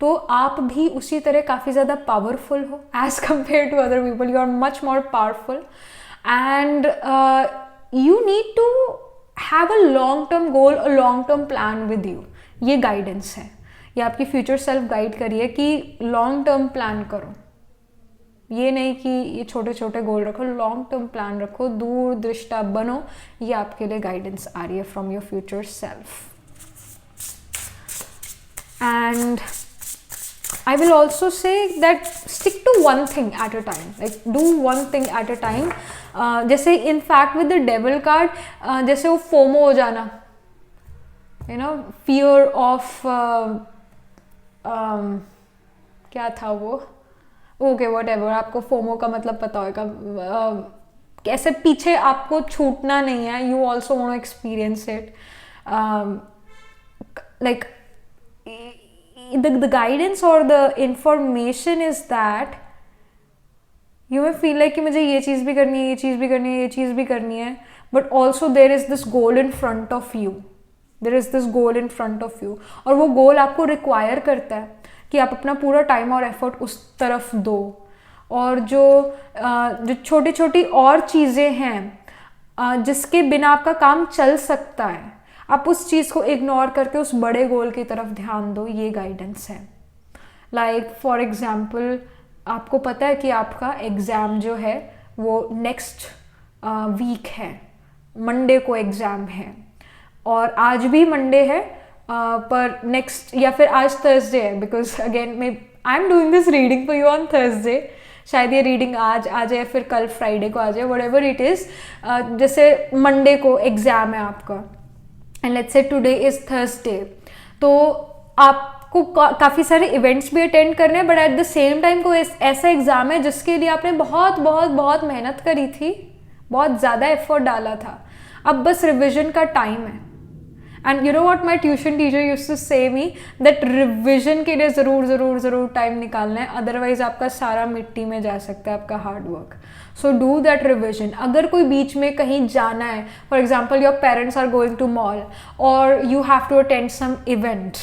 तो आप भी उसी तरह काफ़ी ज़्यादा पावरफुल हो as compare to other people. You are much more powerful and you need to have a long term goal, a long term plan with you. ये गाइडेंस है, ये आपकी फ्यूचर सेल्फ गाइड करिए कि लॉन्ग टर्म प्लान करो। ये नहीं कि ये छोटे छोटे गोल रखो, लॉन्ग टर्म प्लान रखो, दूर दृष्टा बनो। ये आपके लिए गाइडेंस आ रही है from your future self. And I will also say that stick to one thing at a time, like do one thing at a time. जैसे in fact with the devil card, जैसे वो FOMO हो जाना, you know, fear of क्या था वो, okay whatever, आपको FOMO का मतलब पता होगा। कैसे पीछे आपको छूटना नहीं है, you also want to experience it. Like the guidance or the information is that you may feel like कि मुझे ये चीज़ भी करनी है, ये चीज़ भी करनी है, ये चीज़ भी करनी है, but also there is this goal in front of you, there is this goal in front of you, और वो गोल आपको रिक्वायर करता है कि आप अपना पूरा टाइम और एफर्ट उस तरफ दो, और जो छोटी छोटी और चीज़ें हैं जिसके बिना आपका काम चल सकता है, आप उस चीज़ को इग्नोर करके उस बड़े गोल की तरफ ध्यान दो। ये गाइडेंस है। लाइक फॉर एग्जाम्पल, आपको पता है कि आपका एग्ज़ाम जो है वो नेक्स्ट वीक है, मंडे को एग्ज़ाम है, और आज भी मंडे है, पर नेक्स्ट या फिर आज थर्सडे है, because again I am doing this reading for you on Thursday. शायद ये रीडिंग आज आ जाए, फिर कल फ्राइडे को आ जाए, वट एवर इट इज़। जैसे मंडे को एग्ज़ाम है आपका, and let's say today is Thursday, तो आपको काफ़ी सारे इवेंट्स भी अटेंड करने हैं, but at the same time कोई ऐसा एग्ज़ाम है जिसके लिए आपने बहुत बहुत बहुत मेहनत करी थी, बहुत ज़्यादा एफर्ट डाला था, अब बस रिविजन का टाइम है। And you know what my tuition teacher used to say me, that revision के लिए ज़रूर टाइम निकालना है, अदरवाइज आपका सारा मिट्टी में जा सकता है, आपका hard work. So do that revision. अगर कोई बीच में कहीं जाना है, for example your parents are going to mall, और you have to attend some event,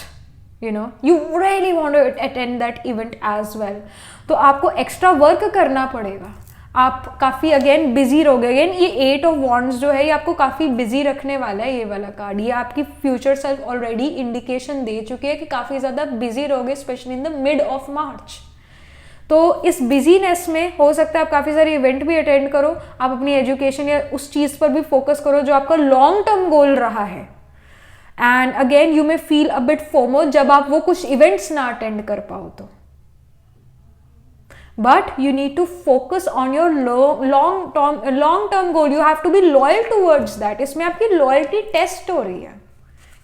you know you really want to attend that event as well, तो आपको एक्स्ट्रा वर्क करना पड़ेगा। आप काफ़ी अगेन बिजी रहोगे। अगेन ये 8 ऑफ वॉन्ड्स जो है ये आपको काफ़ी बिजी रखने वाला है, ये वाला कार्ड। ये आपकी फ्यूचर सेल्फ ऑलरेडी इंडिकेशन दे चुकी है कि काफ़ी ज़्यादा बिजी रहोगे, specially in the mid of मार्च। तो इस बिजीनेस में हो सकता है आप काफ़ी सारे इवेंट भी अटेंड करो, आप अपनी एजुकेशन या उस चीज़ पर भी फोकस करो जो आपका लॉन्ग टर्म गोल रहा है। And again you may feel a bit FOMO जब आप वो कुछ इवेंट्स ना अटेंड कर पाओ तो, but you need to focus on your long term goal. You have to be loyal towards that. इसमें आपकी loyalty test हो रही है,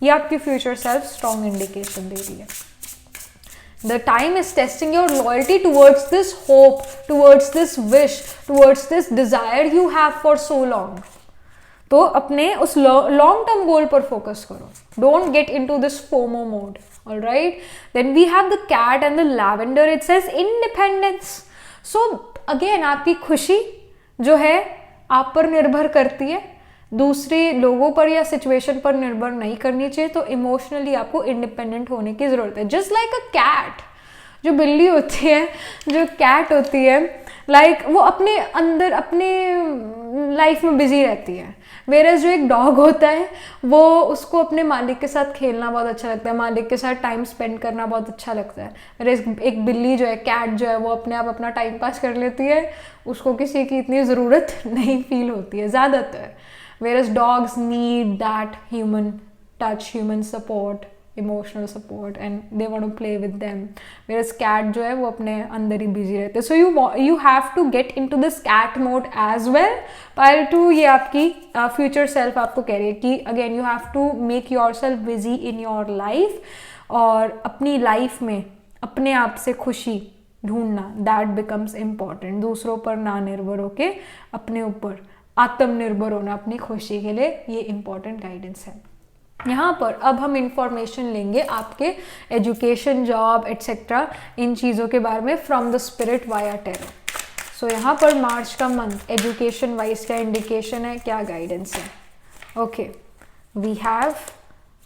ये आपकी future self strong indication दे रही है। The time is testing your loyalty towards this hope, towards this wish, towards this desire you have for so long. तो अपने उस लॉन्ग टर्म गोल पर फोकस करो. Don't get into this FOMO mode. All right. Then we have the cat and the lavender. It says independence. So again आपकी खुशी जो है आप पर निर्भर करती है, दूसरे लोगों पर या सिचुएशन पर निर्भर नहीं करनी चाहिए. तो इमोशनली आपको इंडिपेंडेंट होने की ज़रूरत है. जस्ट लाइक अ कैट, जो बिल्ली होती है, जो कैट होती है, लाइक वो अपने अंदर अपने लाइफ में बिजी रहती है. वेरस जो एक डॉग होता है वो उसको अपने मालिक के साथ खेलना बहुत अच्छा लगता है, मालिक के साथ टाइम स्पेंड करना बहुत अच्छा लगता है. वेरस एक बिल्ली जो है, कैट जो है, वो अपने आप अपना टाइम पास कर लेती है, उसको किसी की इतनी ज़रूरत नहीं फील होती है ज़्यादातर. Whereas dogs need that human touch, human support, emotional support, and they want to play with them. Whereas cat जो है वो अपने अंदर ही busy रहते हैं. So you have to get into this cat mode as well. While to ये आपकी future self आपको कह रही है कि again you have to make yourself busy in your life, और अपनी life में अपने आप से खुशी ढूंढना, that becomes important. दूसरों पर ना निर्भर होके अपने ऊपर आत्मनिर्भर होना अपनी खुशी के लिए, ये इंपॉर्टेंट गाइडेंस है. यहाँ पर अब हम इंफॉर्मेशन लेंगे आपके एजुकेशन, जॉब एट्सेट्रा इन चीज़ों के बारे में from the spirit via tarot. So यहाँ पर मार्च का मंथ एजुकेशन वाइज क्या इंडिकेशन है, क्या गाइडेंस है. Okay, we have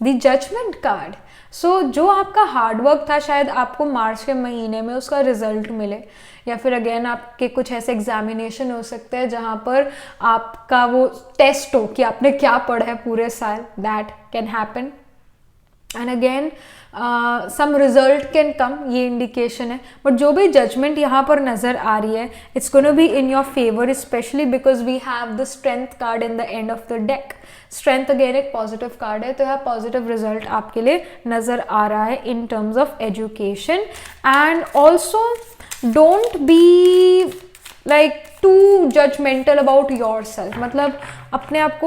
the judgment card. So जो आपका हार्डवर्क था, शायद आपको मार्च के महीने में उसका रिजल्ट मिले, या फिर अगेन आपके कुछ ऐसे एग्जामिनेशन हो सकते हैं जहाँ पर आपका वो टेस्ट हो कि आपने क्या पढ़ा है पूरे साल. That can happen. And again some result can come, ये इंडिकेशन है. बट जो भी जजमेंट यहाँ पर नज़र आ रही है, it's gonna be in your favour, specially because we have the strength card in the end of the deck. Strength again एक पॉजिटिव कार्ड है, तो यह पॉजिटिव रिजल्ट आपके लिए नज़र आ रहा है in terms of education. And also don't be like too judgemental about yourself. मतलब अपने आप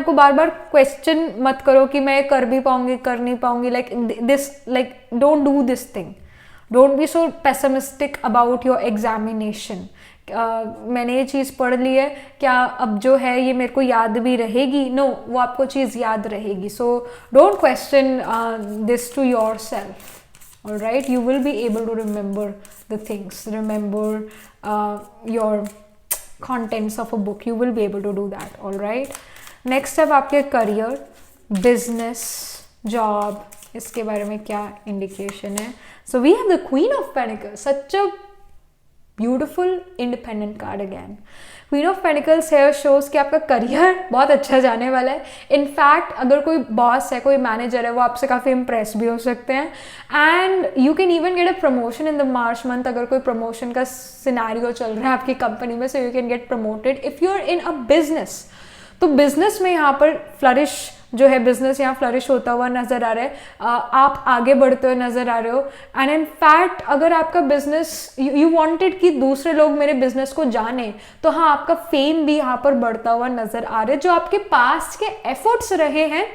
को बार बार क्वेश्चन मत करो कि मैं कर भी पाऊंगी, कर नहीं पाऊंगी. Like don't do this thing. Don't be so pessimistic about your examination. मैंने ये चीज़ पढ़ ली है, क्या अब जो है ये मेरे को याद भी रहेगी? नो, वो आपको चीज़ याद रहेगी. So don't question this to yourself. All right, you will be able to remember the things, remember your contents of a book. You will be able to do that. All right. Next up आपके career, business, job, इसके बारे में क्या indication है? So we have the queen of pentacles, such a beautiful independent card again. Queen of pentacles है shows कि आपका career बहुत अच्छा जाने वाला है। इनफैक्ट अगर कोई बॉस है, कोई मैनेजर है, वो आपसे काफ़ी इम्प्रेस भी हो सकते हैं and you can even get a promotion in the March month. अगर कोई प्रमोशन का सिनेरियो चल रहा है आपकी कंपनी में, so you can get promoted. If you are in a business, तो बिजनेस में यहाँ पर फ्लरिश जो है, बिजनेस यहाँ फ्लरिश होता हुआ नजर आ रहा है, आप आगे बढ़ते हुए नजर आ रहे हो। एंड इन फैक्ट अगर आपका बिजनेस यू वांटेड कि दूसरे लोग मेरे बिजनेस को जाने, तो हाँ आपका फेम भी यहाँ पर बढ़ता हुआ नजर आ रहा है। जो आपके पास्ट के एफर्ट्स रहे हैं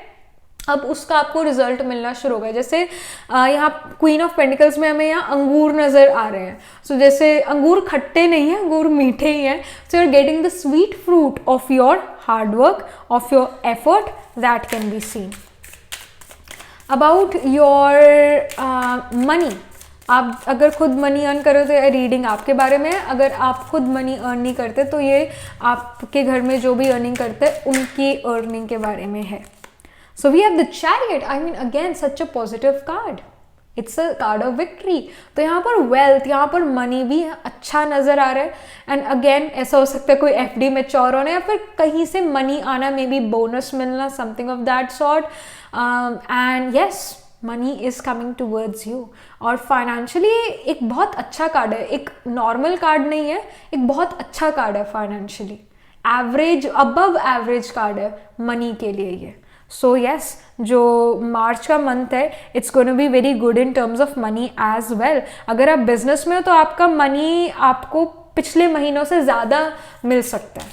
अब उसका आपको रिजल्ट मिलना शुरू होगा। जैसे यहाँ क्वीन ऑफ पेंटिकल्स में हमें यहाँ अंगूर नजर आ रहे हैं। सो जैसे अंगूर खट्टे नहीं है, अंगूर मीठे ही हैं। So you are getting the sweet fruit of your hard work, of your effort, that can be seen. About your money, आप अगर खुद मनी अर्न करो तो ये रीडिंग आपके बारे में है। अगर आप खुद मनी अर्न नहीं करते तो ये आपके घर में जो भी अर्निंग करते हैं उनकी अर्निंग के बारे में है। So we have the chariot. I mean again such a positive card. It's a card of victory. तो यहाँ पर wealth, यहाँ पर money भी अच्छा नजर आ रहा है। And again ऐसा हो सकता है कोई FD मैच्योर होना या फिर कहीं से money आना, मे बी बोनस मिलना, something of that sort. And yes, money is coming towards you. और फाइनेंशियली एक बहुत अच्छा कार्ड है, एक नॉर्मल कार्ड नहीं है, एक बहुत अच्छा कार्ड है financially. Average, above average card है मनी के लिए ये। सो यस, जो मार्च का मंथ है it's gonna be very good in terms of money as well. अगर आप बिजनेस में हो तो आपका मनी आपको पिछले महीनों से ज़्यादा मिल सकता है।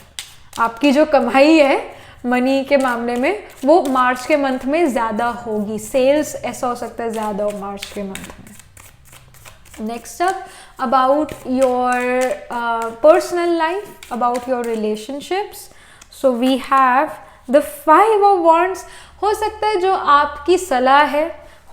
आपकी जो कमाई है मनी के मामले में वो मार्च के मंथ में ज़्यादा होगी। सेल्स ऐसा हो सकता है ज़्यादा हो मार्च के मंथ में। Next up, about your personal life, about your relationships. So we have the 5 of wands. हो सकता है जो आपकी सलाह है,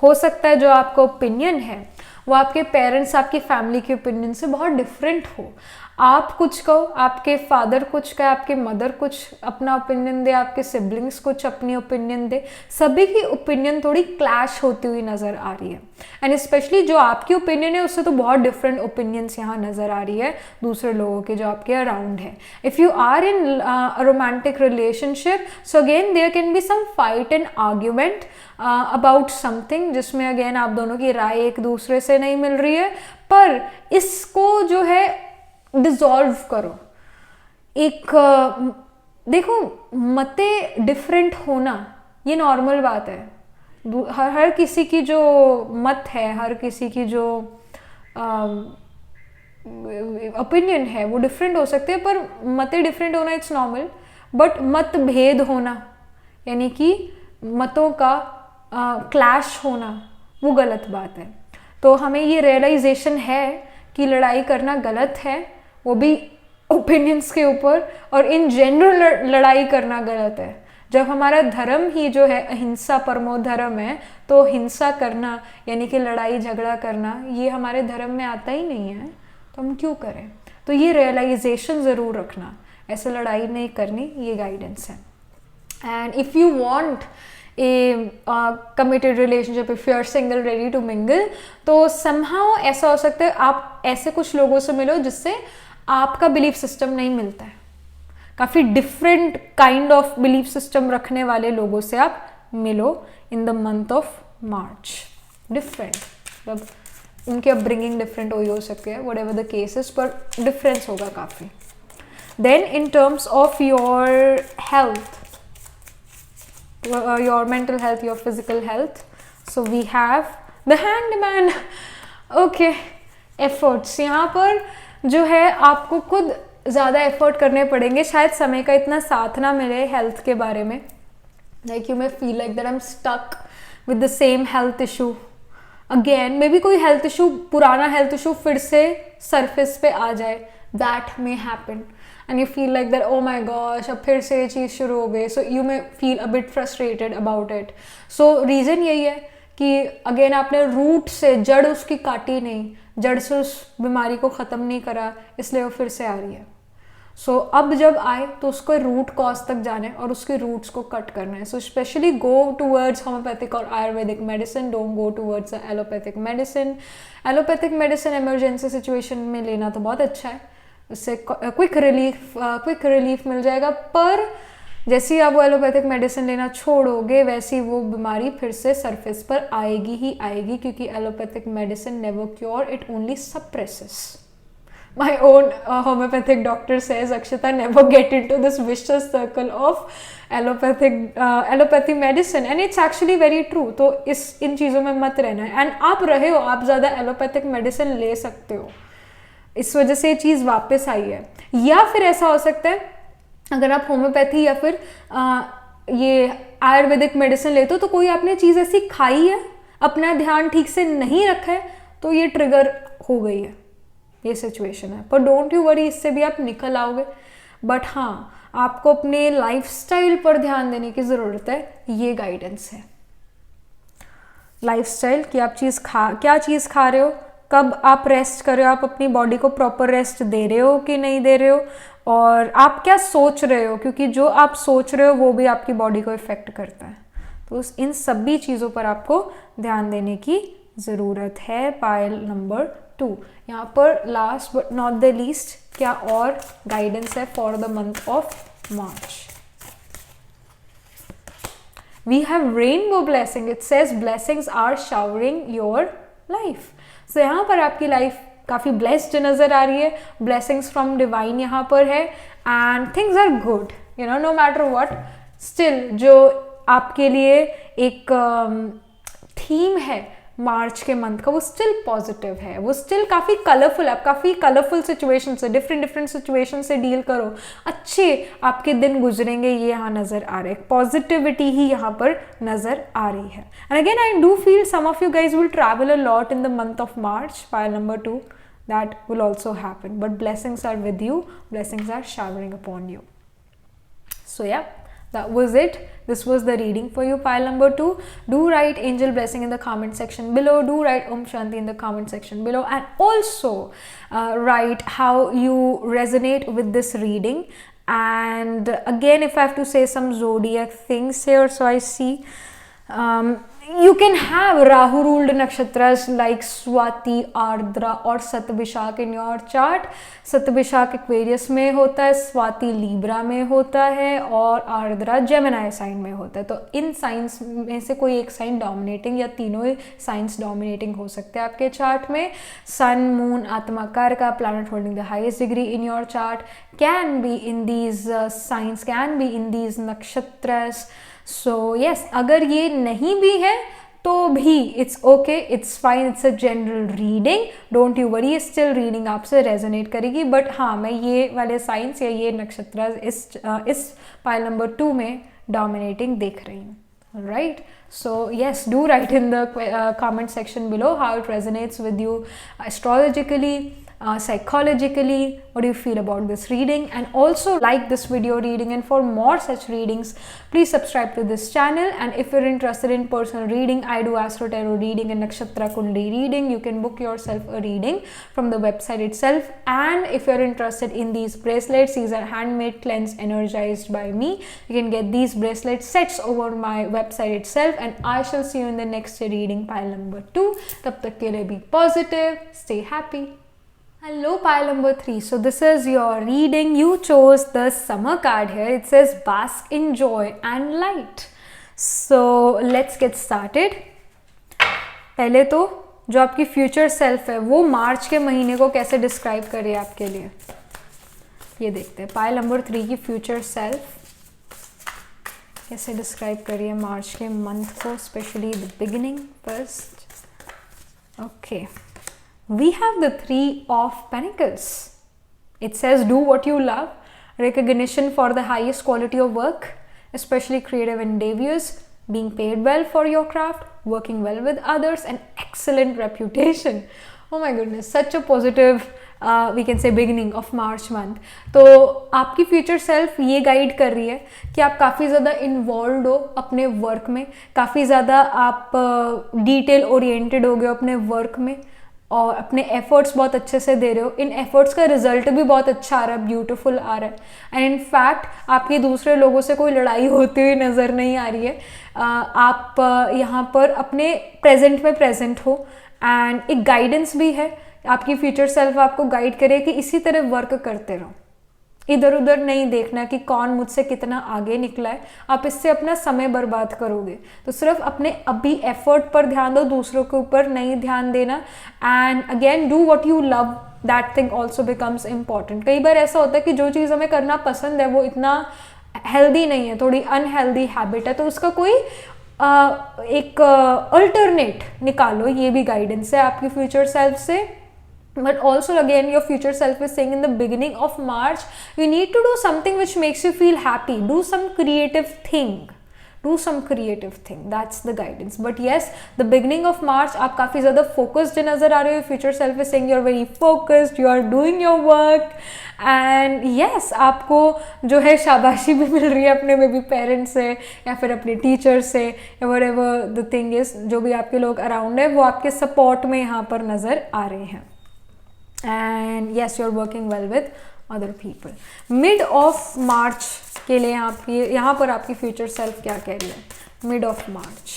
हो सकता है जो आपका ओपिनियन है वो आपके पेरेंट्स, आपकी फैमिली के ओपिनियन से बहुत डिफरेंट हो। आप कुछ कहो, आपके फादर कुछ कहे, आपके मदर कुछ अपना ओपिनियन दे, आपके सिबलिंग्स कुछ अपनी ओपिनियन दे, सभी की ओपिनियन थोड़ी क्लैश होती हुई नज़र आ रही है। एंड स्पेशली जो आपकी ओपिनियन है उससे तो बहुत डिफरेंट ओपिनियंस यहाँ नज़र आ रही है दूसरे लोगों के जो आपके अराउंड है। If you are in romantic relationship, so again there can be some fight and argument about something जिसमें अगेन आप दोनों की राय एक दूसरे से नहीं मिल रही है, पर इसको जो है डिसॉल्व करो। एक देखो, मतें डिफरेंट होना ये नॉर्मल बात है। हर किसी की जो मत है, हर किसी की जो ओपिनियन है वो डिफरेंट हो सकते हैं, पर मतें डिफरेंट होना इट्स नॉर्मल। बट मतभेद होना यानी कि मतों का क्लैश होना वो गलत बात है। तो हमें ये रियलाइजेशन है कि लड़ाई करना गलत है, वो भी ओपिनियंस के ऊपर, और इन जनरल लड़ाई करना गलत है। जब हमारा धर्म ही जो है अहिंसा परमो धर्म है, तो हिंसा करना यानी कि लड़ाई झगड़ा करना ये हमारे धर्म में आता ही नहीं है, तो हम क्यों करें। तो ये रियलाइजेशन ज़रूर रखना, ऐसे लड़ाई नहीं करनी, ये गाइडेंस है। And if you want committed relationship, if you are single ready to mingle, तो समहाउ ऐसा हो सकता है आप ऐसे कुछ लोगों से मिलो जिससे आपका बिलीफ सिस्टम नहीं मिलता है। काफ़ी different kind of belief system रखने वाले लोगों से आप मिलो in the month of March. Different मतलब उनकी अपब्रिंगिंग डिफरेंट हो सकती है, वट एवर द केसेस, पर डिफरेंस होगा काफ़ी। Then in terms of your health, your mental health, your physical health, so we have the hanged man. Okay, efforts, यहाँ पर जो है आपको खुद ज़्यादा एफर्ट करने पड़ेंगे, शायद समय का इतना साथ ना मिले हेल्थ के बारे में। Like you may feel like that I am stuck with the same health issue again, maybe कोई हेल्थ इशू, पुराना हेल्थ इशू फिर से सरफेस पे आ जाए, that may happen and you feel like that, oh my gosh, अब फिर से ये चीज़ शुरू हो गई, so you may feel a bit frustrated about it. So reason यही है कि अगेन आपने रूट से, जड़ उसकी काटी नहीं, जड़ से उस बीमारी को ख़त्म नहीं करा, इसलिए वो फिर से आ रही है। सो अब जब आए तो उसको रूट कॉज तक जाना है और उसके रूट्स को कट करना है. So specially go towards homeopathic और ayurvedic medicine, don't go towards allopathic medicine. Allopathic medicine emergency situation में लेना तो बहुत अच्छा है, उससे क्विक रिलीफ मिल जाएगा. पर जैसे ही आप वो एलोपैथिक मेडिसिन लेना छोड़ोगे वैसी वो बीमारी फिर से सरफेस पर आएगी ही आएगी, क्योंकि allopathic medicine never cure, it only suppresses. My own homeopathic doctor says, Akshita, never get into this vicious circle of allopathy medicine, and it's actually very true. तो इन चीज़ों में मत रहना है. एंड आप रहे हो, आप ज़्यादा एलोपैथिक मेडिसिन ले सकते हो, इस वजह से ये चीज़ वापस आई है. या फिर ऐसा हो सकता है अगर आप होम्योपैथी या फिर ये आयुर्वेदिक मेडिसिन लेते हो तो कोई आपने चीज़ ऐसी खाई है, अपना ध्यान ठीक से नहीं रखा है, तो ये ट्रिगर हो गई है, ये सिचुएशन है. पर डोंट यू वरी, इससे भी आप निकल आओगे. बट हाँ, आपको अपने लाइफस्टाइल पर ध्यान देने की ज़रूरत है, ये गाइडेंस है. लाइफस्टाइल कि आप क्या चीज़ खा रहे हो, कब आप रेस्ट कर रहे हो, आप अपनी बॉडी को प्रॉपर रेस्ट दे रहे हो कि नहीं दे रहे हो, और आप क्या सोच रहे हो, क्योंकि जो आप सोच रहे हो वो भी आपकी बॉडी को इफ़ेक्ट करता है. तो इन सभी चीज़ों पर आपको ध्यान देने की ज़रूरत है. Pile number 2. यहाँ पर last but not the least क्या और गाइडेंस है for the month of March. We have rainbow blessing. It says blessings are showering your life. So यहाँ पर आपकी लाइफ काफ़ी ब्लेस्ड नज़र आ रही है. ब्लेसिंग्स फ्रॉम डिवाइन यहाँ पर है and things are good, you know, no matter what. Still जो आपके लिए एक थीम है मार्च के मंथ का, वो स्टिल पॉजिटिव है, वो स्टिल काफ़ी कलरफुल है. आप काफ़ी कलरफुल सिचुएशन से, डिफरेंट सिचुएशन से डील करो, अच्छे आपके दिन गुजरेंगे, ये यहाँ नज़र आ रहा है. पॉजिटिविटी ही यहाँ पर नज़र आ रही है. And again I do feel some of you guys will travel a lot in the month of March. Pile number 2, that will also happen, but blessings are with you, blessings are showering upon you. So yeah, that was it. This was the reading for you, pile number 2. Do write angel blessing in the comment section below. Do write Om Shanti in the comment section below, and also write how you resonate with this reading. And again, if I have to say some zodiac things here, so I see you can have Rahu ruled nakshatras like Swati, Ardra or Satvishak in your chart. Satvishak Aquarius में होता है, Swati Libra में होता है और Ardra Gemini sign में होता है. तो इन साइंस में से कोई एक साइन डोमिनेटिंग या तीनों ही साइंस डोमिनेटिंग हो सकते हैं आपके चार्ट में. सन, मून, आत्मा कारका, planet holding the highest degree in your chart can be in these signs, can be in these nakshatras. So yes, अगर ये नहीं भी है तो भी it's okay, it's fine, it's a general reading, don't you worry, still reading आपसे resonate करेगी. But हाँ, मैं ये वाले साइंस या ये नक्षत्र इस पाइल नंबर 2 में डोमिनेटिंग देख रही हूँ. Right, so yes, do write in the comment section below how it resonates with you astrologically, psychologically. What do you feel about this reading? And also like this video reading, and for more such readings please subscribe to this channel. And if you're interested in personal reading, I do Astro Tarot reading and Nakshatra Kundi reading. You can book yourself a reading from the website itself. And if you're interested in these bracelets, these are handmade, cleansed, energized by me. You can get these bracelet sets over my website itself. And I shall see you in the next reading, pile number 2. Tab tak ke liye be positive, stay happy. Hello, pile number 3. So this is your reading. You chose the summer card here. It says bask in joy and light. So let's get started. पहले तो जो आपकी future self है वो मार्च के महीने को कैसे डिस्क्राइब कर रही है आपके लिए, ये देखते हैं. पाइल नंबर 3 की फ्यूचर सेल्फ कैसे डिस्क्राइब कर रही है मार्च के मंथ को, specially the beginning first. Okay, we have the 3 of Pentacles. It says do what you love, recognition for the highest quality of work, especially creative endeavors, being paid well for your craft, working well with others, and excellent reputation. Oh my goodness, such a positive we can say beginning of March month. तो आपकी future self ये guide कर रही है कि आप काफ़ी ज़्यादा इन्वॉल्व हो अपने वर्क में, काफ़ी ज़्यादा आप डिटेल ओरिएंटेड हो गए अपने वर्क में. और अपने एफर्ट्स बहुत अच्छे से दे रहे हो, इन एफर्ट्स का रिजल्ट भी बहुत अच्छा आ रहा है, ब्यूटीफुल आ रहा है, एंड इन फैक्ट आपकी दूसरे लोगों से कोई लड़ाई होती हुई नज़र नहीं आ रही है। आप यहाँ पर अपने प्रेजेंट में प्रेजेंट हो, एंड एक गाइडेंस भी है, आपकी फ्यूचर सेल्फ आपको गाइड करे कि इसी तरह वर्क करते रहो, इधर उधर नहीं देखना कि कौन मुझसे कितना आगे निकला है, आप इससे अपना समय बर्बाद करोगे। तो सिर्फ अपने अभी एफर्ट पर ध्यान दो, दूसरों के ऊपर नहीं ध्यान देना, and again do what you love, that thing also becomes important. कई बार ऐसा होता है कि जो चीज़ हमें करना पसंद है वो इतना हेल्दी नहीं है, थोड़ी अनहेल्दी हैबिट है, तो उसका कोई एक अल्टरनेट निकालो, ये भी गाइडेंस है आपकी फ्यूचर सेल्फ से। But also again your future self is saying in the beginning of March you need to do something which makes you feel happy, do some creative thing, that's the guidance. But yes, the beginning of March आप काफ़ी ज़्यादा focused नज़र आ रहे हो, future self is saying you're very focused, you are doing your work, and yes आपको जो है शाबाशी भी मिल रही है अपने बेबी पेरेंट्स से या फिर अपने टीचर से, या whatever the thing is, जो भी आपके लोग अराउंड है वो आपके सपोर्ट में यहाँ पर नज़र आ रहे हैं। And yes you are working well with other people. Mid of March के लिए यहाँ पर आपकी फ्यूचर सेल्फ क्या कह रही है? Mid of March,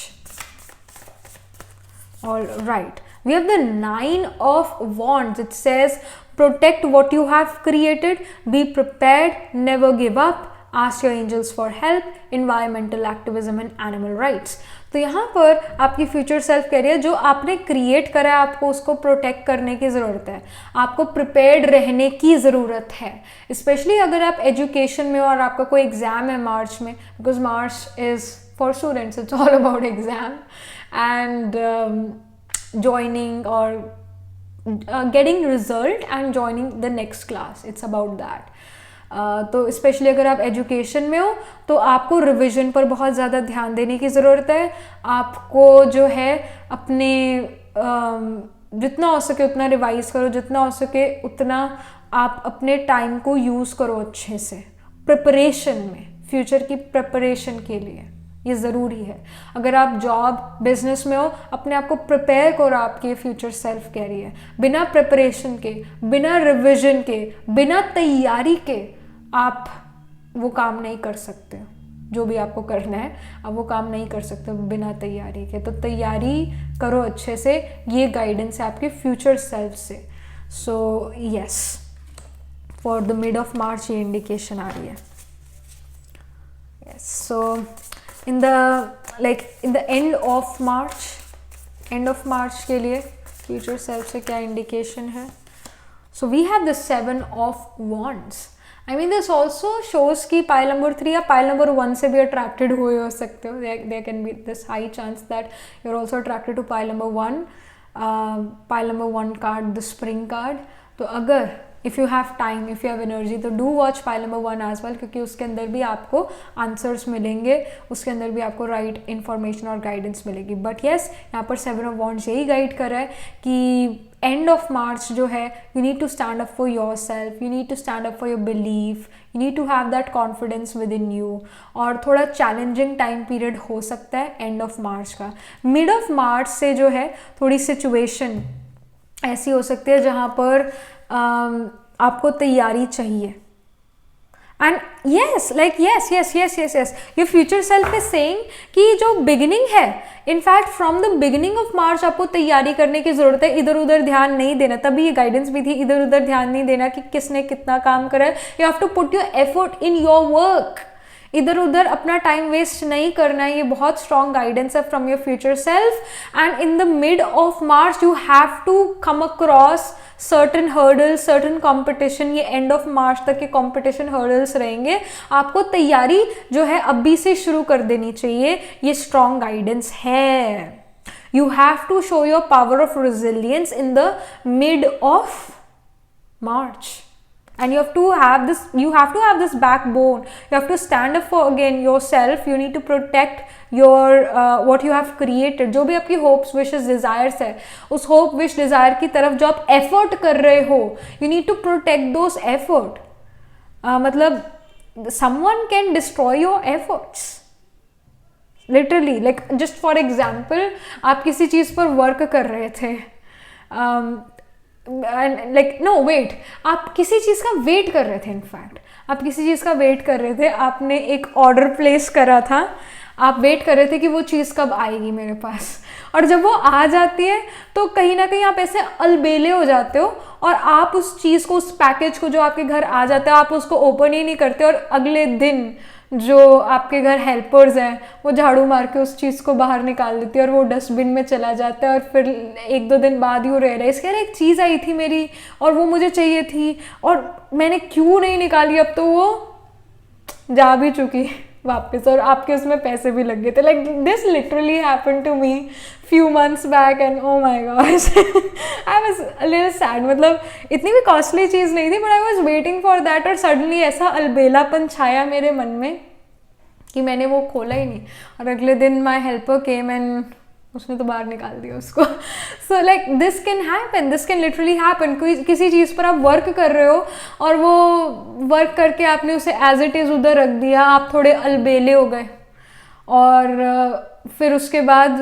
all right, we have the 9 of Wands. It says protect what you have created, be prepared, never give up, ask your angels for help, environmental activism and animal rights. तो यहाँ पर आपकी future self कह रही है जो आपने create करा है आपको उसको प्रोटेक्ट करने की ज़रूरत है, आपको प्रिपेयर्ड रहने की ज़रूरत है, स्पेशली अगर आप एजुकेशन में हो और आपका कोई एग्ज़ाम है मार्च में, because March is for students, it's all about exam and joining or getting result and joining the next class, it's about that. तो स्पेशली अगर आप एजुकेशन में हो तो आपको रिवीजन पर बहुत ज़्यादा ध्यान देने की ज़रूरत है, आपको जो है अपने जितना हो सके उतना रिवाइज करो, जितना हो सके उतना आप अपने टाइम को यूज़ करो अच्छे से प्रिपरेशन में, फ्यूचर की प्रिपरेशन के लिए ये ज़रूरी है। अगर आप जॉब बिजनेस में हो अपने आप को प्रिपेयर करो, आपके फ्यूचर सेल्फ कह रही है। बिना प्रिपरेशन के, बिना रिविजन के, बिना तैयारी के आप वो काम नहीं कर सकते, जो भी आपको करना है आप वो काम नहीं कर सकते बिना तैयारी के। तो तैयारी करो अच्छे से, ये गाइडेंस है आपके फ्यूचर सेल्फ से। So yes, for the mid of मार्च ये इंडिकेशन आ रही है। Yes, so in the end of March के लिए future self से क्या indication है? So we have the 7 of Wands. I mean this also shows कि pile number 3 या pile number 1 से भी attracted हुए हो सकते हो। There can be this high chance that you're also attracted to pile number 1. Pile number 1 card, the spring card. तो अगर if you have time, if you have energy, तो do watch pile number 1 as well, क्योंकि उसके अंदर भी आपको answers मिलेंगे, उसके अंदर भी आपको राइट इन्फॉर्मेशन और गाइडेंस मिलेगी। बट येस, यहाँ पर 7 of Wands यही गाइड कर रहा है कि एंड ऑफ मार्च जो है, you need to stand up for yourself, you need to stand up for your belief, you need to have that confidence within you. और थोड़ा challenging time period हो सकता है and of मार्च का। Mid of March से जो है थोड़ी सिचुएशन ऐसी हो सकती है जहाँ पर आपको तैयारी चाहिए। And yes, like yes, your future self is saying कि जो बिगिनिंग है, in fact from the beginning of March आपको तैयारी करने की ज़रूरत है, इधर उधर ध्यान नहीं देना। तभी ये गाइडेंस भी थी, इधर उधर ध्यान नहीं देना कि किसने कितना काम करा है। You have to put your effort in your work, इधर उधर अपना टाइम वेस्ट नहीं करना है। ये बहुत स्ट्रॉन्ग गाइडेंस है from your future self. And in the mid of March you have to come across certain hurdles, certain competition. ये एंड ऑफ मार्च तक के कॉम्पिटिशन हर्डल्स रहेंगे, आपको तैयारी जो है अभी से शुरू कर देनी चाहिए। ये स्ट्रॉन्ग गाइडेंस है। You have to show your power of resilience in the mid of March. And you have to have this backbone. You have to stand up for again yourself. You need to protect your what you have created. जो भी आपकी hopes, wishes, desires है, उस hope, wish, desire की तरफ जो आप effort कर रहे हो, you need to protect those effort. मतलब someone can destroy your efforts. Literally, like just for example, आप किसी चीज़ पर work कर रहे थे लाइक नो वेट, आप किसी चीज़ का वेट कर रहे थे, इनफैक्ट आप किसी चीज़ का वेट कर रहे थे, आपने एक ऑर्डर प्लेस करा था, आप वेट कर रहे थे कि वो चीज़ कब आएगी मेरे पास, और जब वो आ जाती है तो कहीं ना कहीं आप ऐसे अलबेले हो जाते हो और आप उस चीज़ को, उस पैकेज को जो आपके घर आ जाता है, आप उसको ओपन ही नहीं करते, और अगले दिन जो आपके घर हेल्पर्स हैं वो झाड़ू मार के उस चीज़ को बाहर निकाल देती है और वो डस्टबिन में चला जाता है, और फिर 1-2 दिन बाद ही वो रियलाइज़ कह रहे एक चीज़ आई थी मेरी और वो मुझे चाहिए थी और मैंने क्यों नहीं निकाली, अब तो वो जा भी चुकी वापस और आपके उसमें पैसे भी लग गए थे. Like this literally happened to me few months back and oh my gosh I was a little sad. मतलब इतनी भी कॉस्टली चीज़ नहीं थी, but I was waiting for that, और सडनली ऐसा अलबेलापन छाया मेरे मन में कि मैंने वो खोला ही नहीं, और अगले दिन माई हेल्पर केम एंड उसने तो बाहर निकाल दिया उसको. So like this can happen, this can literally happen. कोई किसी चीज़ पर आप वर्क कर रहे हो और वो वर्क करके आपने उसे एज इट इज़ उधर रख दिया, आप थोड़े अलबेले हो गए, और फिर उसके बाद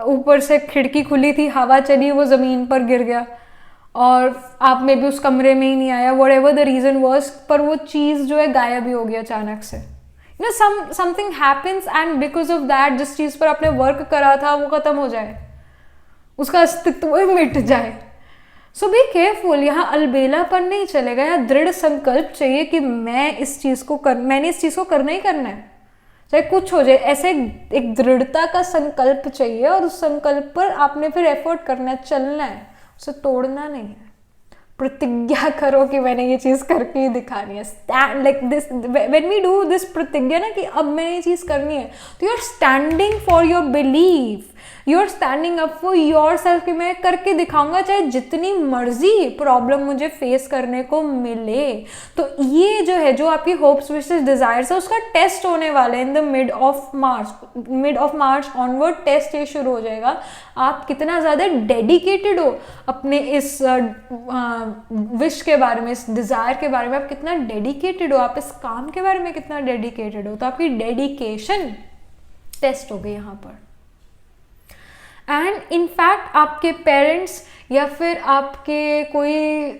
ऊपर से खिड़की खुली थी, हवा चली, वो ज़मीन पर गिर गया और आप में भी उस कमरे में ही नहीं आया, what ever the reason was, पर वो चीज़ जो है गायब ही हो गया अचानक से. You know something happens and because of that जिस चीज़ पर आपने वर्क करा था वो ख़त्म हो जाए, उसका अस्तित्व मिट जाए. सो बी केयरफुल. यहाँ अलबेलापन नहीं चलेगा, यहाँ दृढ़ संकल्प चाहिए कि मैंने इस चीज़ को करना ही करना है, चाहे कुछ हो जाए. ऐसे एक दृढ़ता का संकल्प चाहिए, और उस संकल्प पर आपने फिर एफर्ट करना है, चलना है, उसे तोड़ना नहीं है. प्रतिज्ञा करो कि मैंने ये चीज़ करके ही दिखानी है. Stand like this, when we do this प्रतिज्ञा ना कि अब मैंने ये चीज़ करनी है, तो you are standing for your belief, you are standing up for yourself कि मैं करके दिखाऊंगा, चाहे जितनी मर्जी प्रॉब्लम मुझे फेस करने को मिले. तो ये जो है, जो आपकी होप्स विशेस डिजायर्स है, उसका टेस्ट होने वाला है in the mid of March onward. Test ये शुरू हो जाएगा, आप कितना ज़्यादा डेडिकेटेड हो अपने इस विश के बारे में, इस डिज़ायर के बारे में, आप कितना डेडिकेटेड हो, आप इस काम के बारे में कितना डेडिकेटेड हो. तो आपकी डेडिकेशन टेस्ट हो गई यहाँ पर. एंड इनफैक्ट आपके पेरेंट्स या फिर आपके कोई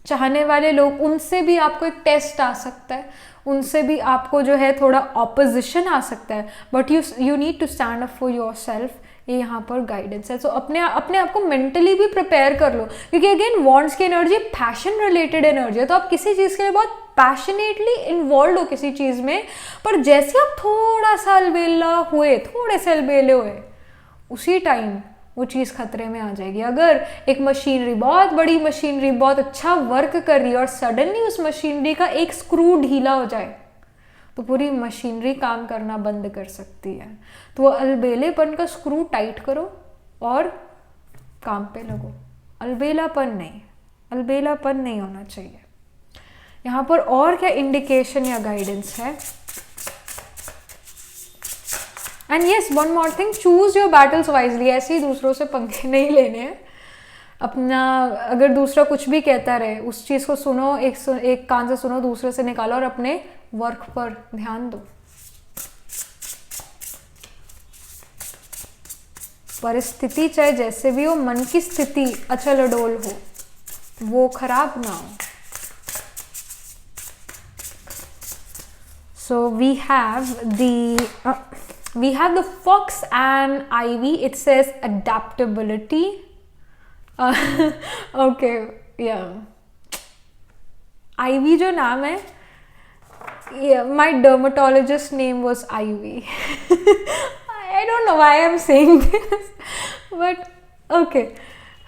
चाहने वाले लोग, उनसे भी आपको एक टेस्ट आ सकता है, उनसे भी आपको जो है थोड़ा ऑपोजिशन आ सकता है, but you need to stand up for yourself. ये यहाँ पर गाइडेंस है. सो अपने आप को मेंटली भी प्रिपेयर कर लो, क्योंकि अगेन वॉन्ट्स की एनर्जी पैशन रिलेटेड एनर्जी है. तो आप किसी चीज़ के लिए बहुत पैशनेटली इन्वॉल्व हो किसी चीज़ में, पर जैसे आप थोड़ा सा अलबेला हुए, थोड़े से अलबेले हुए, उसी टाइम वो चीज़ खतरे में आ जाएगी. अगर एक मशीनरी, बहुत बड़ी मशीनरी, बहुत अच्छा वर्क कर रही है, और सडनली उस मशीनरी का एक स्क्रू ढीला हो जाए, तो पूरी मशीनरी काम करना बंद कर सकती है. तो वो अलबेलेपन का स्क्रू टाइट करो और काम पे लगो. अलबेलापन नहीं होना चाहिए. यहाँ पर और क्या इंडिकेशन या गाइडेंस है? And yes, one more thing, choose your battles wisely. ऐसे ही दूसरों से पंखे नहीं लेने हैं. अपना, अगर दूसरा कुछ भी कहता रहे, उस चीज़ को सुनो, एक कान से सुनो, दूसरे से निकालो, और अपने वर्क पर ध्यान दो. परिस्थिति चाहे जैसे भी हो, मन की स्थिति अचल अडोल हो, वो खराब ना हो. So we have the fox and ivy. It says adaptability. Okay, yeah. Ivy जो नाम है, my dermatologist name was Ivy. I don't know why I'm saying this, but okay.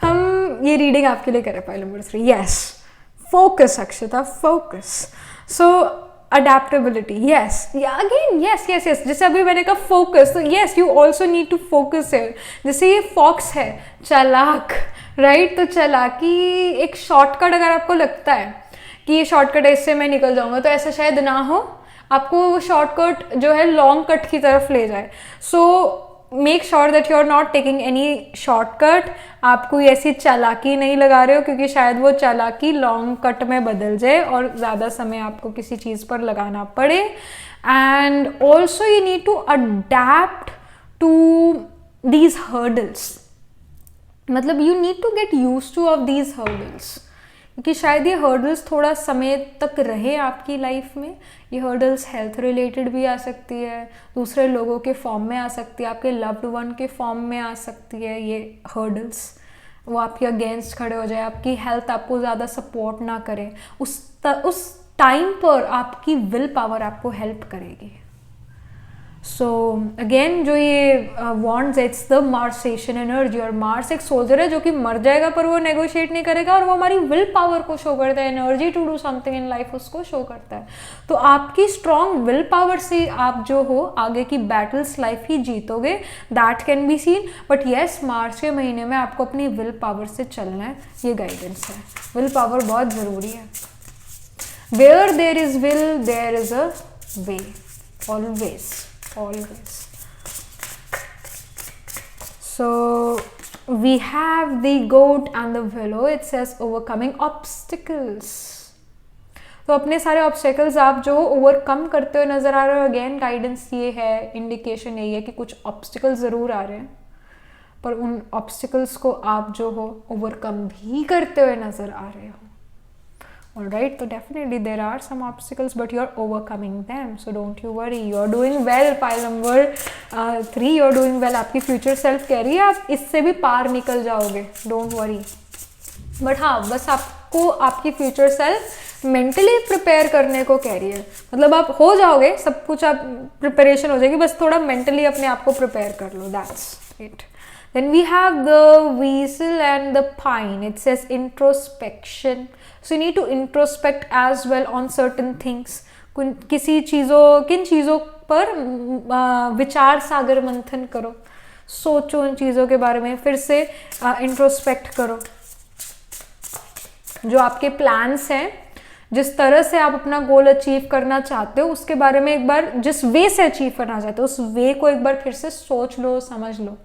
हम ये रीडिंग आपके लिए करें. पॉइंट नंबर 3, yes, focus अक्षता, focus. So adaptability, yes, yeah, again, yes. जैसे अभी मैंने कहा फोकस, तो yes, you also need to focus here. जैसे ये फॉक्स है, चालाक, राइट? तो चालाकी एक शॉर्टकट, अगर आपको लगता है कि ये शॉर्टकट है, इससे मैं निकल जाऊंगा, तो ऐसा शायद ना हो. आपको वो शॉर्टकट जो है लॉन्ग कट की तरफ ले जाए. So make sure that you are not taking any shortcut. आप कोई ऐसी चालाकी नहीं लगा रहे हो, क्योंकि शायद वो चालाकी लॉन्ग कट में बदल जाए और ज़्यादा समय आपको किसी चीज़ पर लगाना पड़े. And also you need to adapt to these hurdles. मतलब you need to get use to of these hurdles, क्योंकि शायद ये हर्डल्स थोड़ा समय तक रहे आपकी लाइफ में। ये हर्डल्स हेल्थ रिलेटेड भी आ सकती है, दूसरे लोगों के फॉर्म में आ सकती है, आपके लव्ड वन के फॉर्म में आ सकती है। ये हर्डल्स वो आपके अगेंस्ट खड़े हो जाए, आपकी हेल्थ आपको ज़्यादा सपोर्ट ना करे, उस टाइम पर आपकी विल पावर आपको हेल्प करेगी। सो अगेन जो ये वॉन्ट्स, इट्स द मार्सेशन एनर्जी, और मार्स एक सोल्जर है जो कि मर जाएगा पर वो नेगोशिएट नहीं करेगा, और वो हमारी विल पावर को शो करता है, energy to do something in life उसको शो करता है। तो आपकी स्ट्रॉन्ग विल पावर से आप जो हो आगे की बैटल्स लाइफ ही जीतोगे, that can be seen. But yes, March के महीने में आपको अपनी विल पावर से चलना है, ये गाइडेंस है। विल पावर बहुत ज़रूरी है। Where there is will there is a way, always. So we have the goat and the willow. It says overcoming obstacles. तो अपने सारे ऑब्स्टेकल्स आप जो ओवरकम करते हुए नजर आ रहे हो। अगेन गाइडेंस ये है, इंडिकेशन यही है कि कुछ ऑब्स्टिकल्स ज़रूर आ रहे हैं, पर उन ऑब्स्टिकल्स को आप जो हो ओवरकम भी करते हुए नजर आ रहे हो। Alright, so definitely there are some obstacles, but you're overcoming them. So don't you worry. You're doing well. Pile number 3, you're doing well. आपकी future self कह रही है आप इससे भी पार निकल जाओगे. Don't worry. But हाँ, बस आपको आपकी future self mentally prepare करने को कह रही है. मतलब आप हो जाओगे, सब कुछ आप preparation हो जाएगी, बस थोड़ा mentally अपने आप को prepare कर लो. That's it. Then we have the weasel and the pine. It says introspection. So you need to introspect as well on certain things. किन चीज़ों पर विचार सागर मंथन करो, सोचो उन चीज़ों के बारे में, फिर से इंट्रोस्पेक्ट करो। जो आपके प्लान्स हैं, जिस तरह से आप अपना गोल अचीव करना चाहते हो, उसके बारे में एक बार, जिस वे से अचीव करना चाहते हो उस वे को एक बार फिर से सोच लो, समझ लो।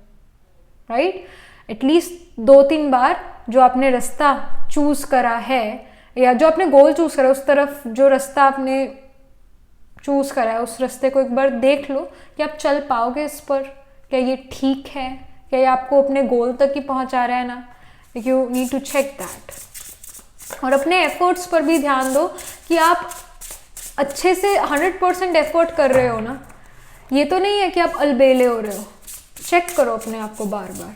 राइट, एटलीस्ट 2-3 बार जो आपने रास्ता चूज करा है या जो आपने गोल चूज करा है, उस तरफ जो रास्ता आपने चूज करा है उस रास्ते को एक बार देख लो कि आप चल पाओगे इस पर, क्या ये ठीक है, क्या ये आपको अपने गोल तक ही पहुंचा रहा है ना। You need to check that. और अपने एफर्ट्स पर भी ध्यान दो कि आप अच्छे से 100% एफर्ट कर रहे हो ना। ये तो नहीं है कि आप अलबेले हो रहे हो, चेक करो अपने आप को बार बार।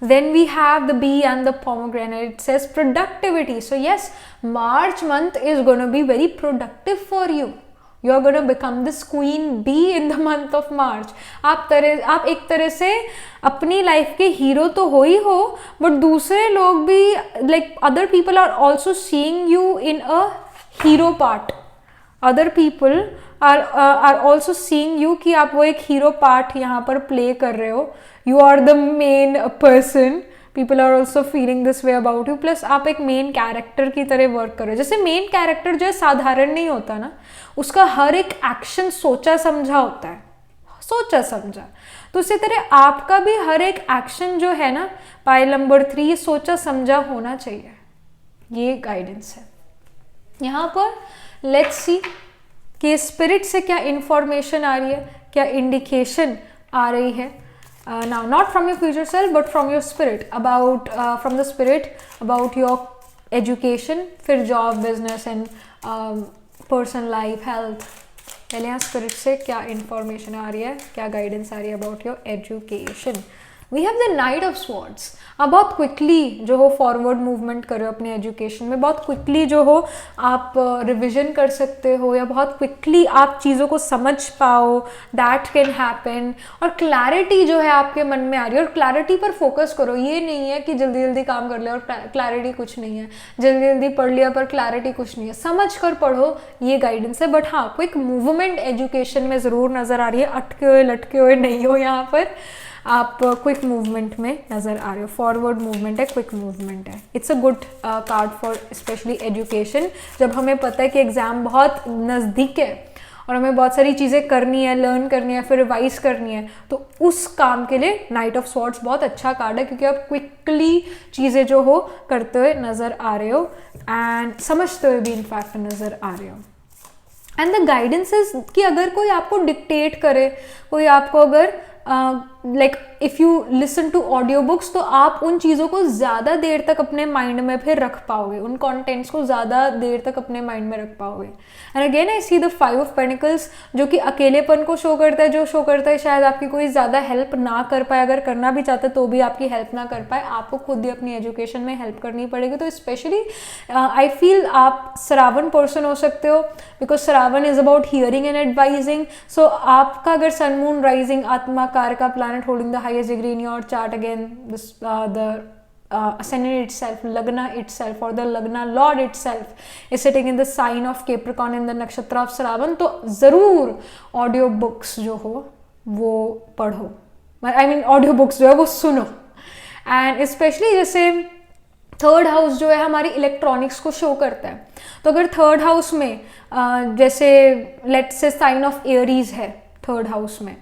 Then we have the bee and the pomegranate. It says productivity. So yes, March month is going to be very productive for you. You are going to become this queen bee in the month of March. आप एक तरह से अपनी life के hero तो हो ही हो, but दूसरे लोग भी, like other people are also seeing you in a hero part. Other people are also seeing you कि आप वो एक हीरो पार्ट यहाँ पर प्ले कर रहे हो. You are the main person. People are also feeling this way about you. Plus आप एक मेन कैरेक्टर की तरह वर्क कर रहे हो. जैसे मेन कैरेक्टर जो है साधारण नहीं होता ना, उसका हर एक एक्शन सोचा समझा होता है, सोचा समझा. तो उसी तरह आपका भी हर एक एक्शन जो है ना, पाइल नंबर 3, सोचा समझा होना चाहिए. ये गाइडेंस है यहाँ पर. लेट्स सी कि स्पिरिट से क्या इंफॉर्मेशन आ रही है, क्या इंडिकेशन आ रही है. Now not from your future self but from your spirit, about from the spirit about your education, फिर job, business and personal life, health. पहले यहाँ spirit से क्या information आ रही है, क्या guidance आ रही है about your education. We have the Knight of Swords. आप बहुत क्विकली जो हो फॉरवर्ड मूवमेंट करो अपने एजुकेशन में, बहुत क्विकली जो हो आप रिविजन कर सकते हो, या बहुत क्विकली आप चीज़ों को समझ पाओ. That can happen. और क्लैरिटी जो है आपके मन में आ रही है, और क्लैरिटी पर फोकस करो. ये नहीं है कि जल्दी जल्दी काम कर लिया और क्लैरिटी कुछ नहीं है, जल्दी जल्दी पढ़ लिया पर क्लैरिटी कुछ नहीं है. समझ कर पढ़ो, ये गाइडेंस है. बट हाँ, क्विक मूवमेंट एजुकेशन में ज़रूर नज़र आ रही है. अटके हुए लटके हुए नहीं हो यहाँ पर, आप क्विक मूवमेंट में नज़र आ रहे हो. फॉरवर्ड मूवमेंट है, क्विक मूवमेंट है. It's a good card for specially education. जब हमें पता है कि एग्ज़ाम बहुत नज़दीक है और हमें बहुत सारी चीज़ें करनी है, लर्न करनी है, फिर रिवाइज करनी है, तो उस काम के लिए नाइट ऑफ स्वॉर्ड्स बहुत अच्छा कार्ड है, क्योंकि आप क्विकली चीज़ें जो हो करते हुए नज़र आ रहे हो एंड समझते हुए भी इनफैक्ट नज़र आ रहे हो. एंड द गाइडेंसेस कि अगर कोई आपको डिक्टेट करे, कोई आपको अगर like if you listen to audio books तो आप उन चीज़ों को ज़्यादा देर तक अपने माइंड में फिर रख पाओगे, उन कॉन्टेंट्स को ज़्यादा देर तक अपने माइंड में रख पाओगे। And again I see the 5 of pentacles, जो कि अकेलेपन को शो करता है, जो शो करता है शायद आपकी कोई ज़्यादा हेल्प ना कर पाए, अगर करना भी चाहते तो भी आपकी हेल्प ना कर पाए, आपको खुद ही अपनी एजुकेशन में हेल्प करनी पड़ेगी। तो स्पेशली आई फील आप श्रावण पर्सन हो सकते हो, because Shravan is about hearing and advising. So आपका अगर सन मून राइजिंग आत्मा कार का planet holding the highest degree in your chart, again the ascendant itself, Lagna itself, or the Lagna Lord itself is sitting in the sign of Capricorn in the nakshatra of Shravan, तो ज़रूर audio books जो हो वो पढ़ो, I mean audio books जो है वो सुनो। एंड स्पेशली जैसे थर्ड हाउस जो है हमारी इलेक्ट्रॉनिक्स को शो करता है, तो अगर थर्ड हाउस में जैसे let's say sign of Aries है थर्ड हाउस में,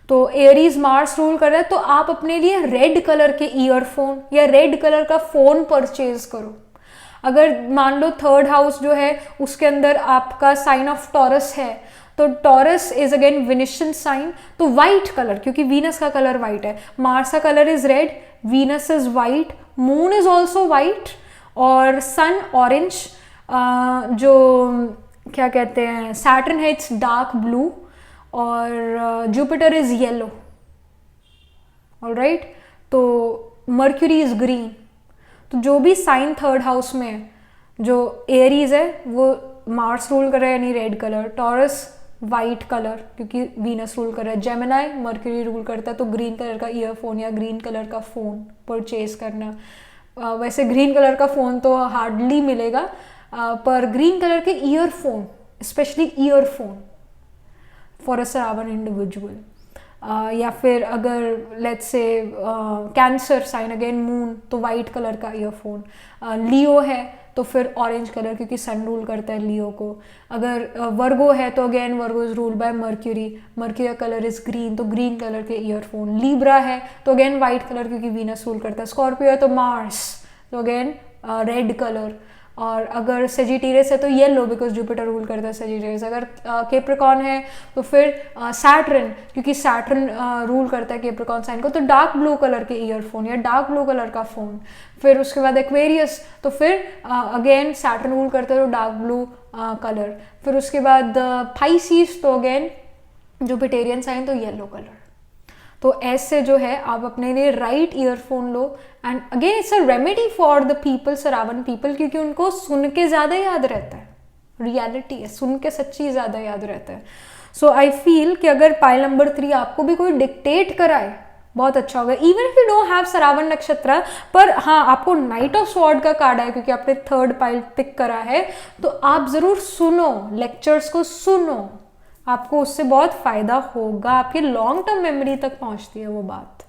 तो एरीज मार्स रूल कर रहा है, तो आप अपने लिए रेड कलर के ईयरफोन या रेड कलर का फ़ोन परचेज करो। अगर मान लो थर्ड हाउस जो है उसके अंदर आपका साइन ऑफ टॉरस है, तो टॉरस इज अगेन विनिशियन साइन, तो वाइट कलर, क्योंकि वीनस का कलर वाइट है, मार्स का colour is red, Venus is white, moon is also white, और सन ऑरेंज, जो क्या कहते हैं सैटर्न है इट्स डार्क ब्लू, और जुपिटर इज येलो, ऑलराइट, तो मर्क्यूरी इज ग्रीन। तो जो भी साइन थर्ड हाउस में है, जो एरीज है वो मार्स रूल कर रहा है यानी red colour, Taurus white colour क्योंकि वीनस रूल कर रहा है, जेमिनाई मर्क्यूरी रूल करता है, तो ग्रीन कलर का ईयरफोन या ग्रीन कलर का फ़ोन परचेज करना। वैसे ग्रीन कलर का फ़ोन तो हार्डली मिलेगा, पर ग्रीन कलर के earphone, specially earphone for a श्रावण इंडिविजुअल, या फिर अगर let's say Cancer sign again moon, तो वाइट कलर का ईयरफोन, लियो है तो फिर ऑरेंज कलर क्योंकि सन रूल करता है लियो को, अगर वर्गो है तो again Virgo is ruled by mercury, mercury colour is green तो ग्रीन कलर के ईयरफोन, लीब्रा है तो अगेन वाइट कलर क्योंकि वीनस रूल करता है, स्कॉर्पियो है तो मार्स तो अगेन रेड कलर, और अगर सेजिटेरियस है तो येलो बिकॉज जुपिटर रूल करता है सेजिटेरियस, अगर केप्रिकॉन है तो फिर सैटर्न क्योंकि सैटर्न रूल करता है केप्रिकॉन साइन को, तो डार्क ब्लू कलर के ईयरफोन या डार्क ब्लू कलर का फ़ोन। फिर उसके बाद एक्वेरियस तो फिर अगेन सैटर्न रूल करता है तो डार्क ब्लू कलर, फिर उसके बाद पाइसिस तो अगेन जुपिटेरियन साइन तो येलो कलर। तो ऐसे जो है आप अपने लिए right earphone low, and again it's a remedy for the people Shravan people, क्योंकि उनको सुन के ज़्यादा याद रहता है, रियलिटी है सुन के सच्ची ज़्यादा याद रहता है। सो आई फील कि अगर पाइल नंबर 3 आपको भी कोई डिक्टेट कराए बहुत अच्छा होगा, even if you don't have Shravan नक्षत्र, पर हाँ आपको नाइट ऑफ स्वॉर्ड का कार्ड है क्योंकि आपने थर्ड पाइल पिक करा है, तो आप ज़रूर सुनो, लेक्चर्स को सुनो, आपको उससे बहुत फ़ायदा होगा, आपकी लॉन्ग टर्म मेमोरी तक पहुंचती है वो बात।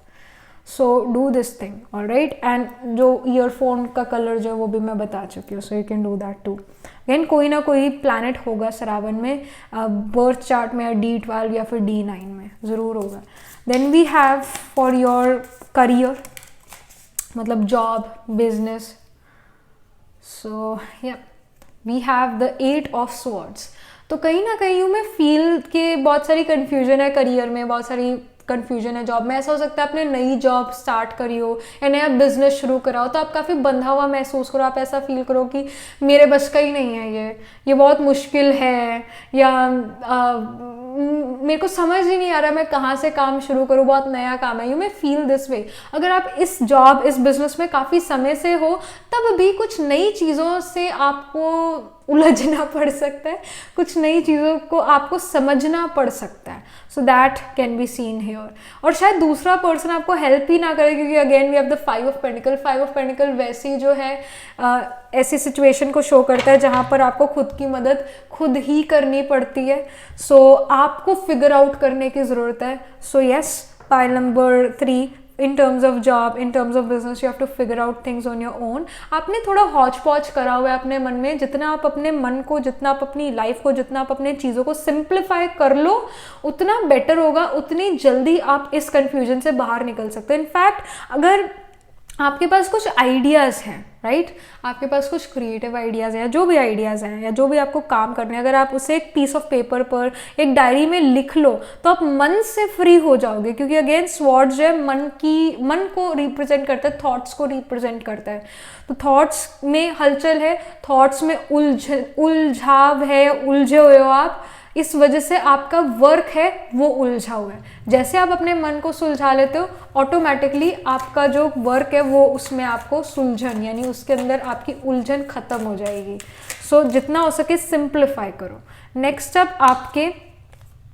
So do this thing, all right. And जो ईयरफोन का कलर जो है वो भी मैं बता चुकी हूँ, so you can do that too. Again कोई ना कोई प्लैनेट होगा श्रावण में, बर्थ चार्ट में, या D12 या फिर D9 में ज़रूर होगा। Then we have for your career, मतलब जॉब, बिजनेस, सो या we have the 8 of swords. तो कहीं ना कहीं मैं फील के बहुत सारी कन्फ्यूजन है करियर में, बहुत सारी कन्फ्यूजन है जॉब में। ऐसा हो सकता है आपने नई जॉब स्टार्ट करी हो या नया बिजनेस शुरू करा हो, तो आप काफ़ी बंधा हुआ महसूस करो, आप ऐसा फील करो कि मेरे बस का ही नहीं है, ये बहुत मुश्किल है, या मेरे को समझ ही नहीं आ रहा मैं कहाँ से काम शुरू करूँ, बहुत नया काम है, यू मे फील दिस वे। अगर आप इस जॉब, इस बिजनेस में काफ़ी समय से हो, तब भी कुछ नई चीज़ों से आपको उलझना पड़ सकता है, कुछ नई चीज़ों को आपको समझना पड़ सकता है। So that can be seen here. और शायद दूसरा पर्सन आपको हेल्प ही ना करे, क्योंकि again we have the 5 of pentacle. 5 of pentacle वैसी जो है ऐसी सिचुएशन को शो करता है जहाँ पर आपको खुद की मदद खुद ही करनी पड़ती है। सो आपको फिगर आउट करने की ज़रूरत है। So yes, pile number 3, in terms of job, in terms of business, you have to figure out things on your own। आपने थोड़ा हौच पौच करा हुआ है अपने मन में, जितना आप अपने मन को, जितना आप अपनी लाइफ को, जितना आप अपने चीज़ों को सिंप्लीफाई कर लो उतना बेटर होगा, उतनी जल्दी आप इस कन्फ्यूजन से बाहर निकल सकते हैं। इनफैक्ट अगर आपके पास कुछ आइडियाज़ हैं, राइट, आपके पास कुछ क्रिएटिव आइडियाज़ हैं, जो भी आइडियाज़ हैं या जो भी आपको काम करने हैं, अगर आप उसे एक पीस ऑफ पेपर पर एक डायरी में लिख लो तो आप मन से फ्री हो जाओगे, क्योंकि अगेन स्वॉर्ड जो है मन को रिप्रेजेंट करता है, थॉट्स को रिप्रेजेंट करता है। तो थॉट्स में हलचल है, थॉट्स में उलझाव है, उलझे हुए हो आप, इस वजह से आपका वर्क है वो उलझा हुआ है। जैसे आप अपने मन को सुलझा लेते हो, ऑटोमेटिकली आपका जो वर्क है वो उसमें आपको सुलझन यानी उसके अंदर आपकी उलझन खत्म हो जाएगी। सो जितना हो सके सिंप्लीफाई करो। नेक्स्ट अप आपके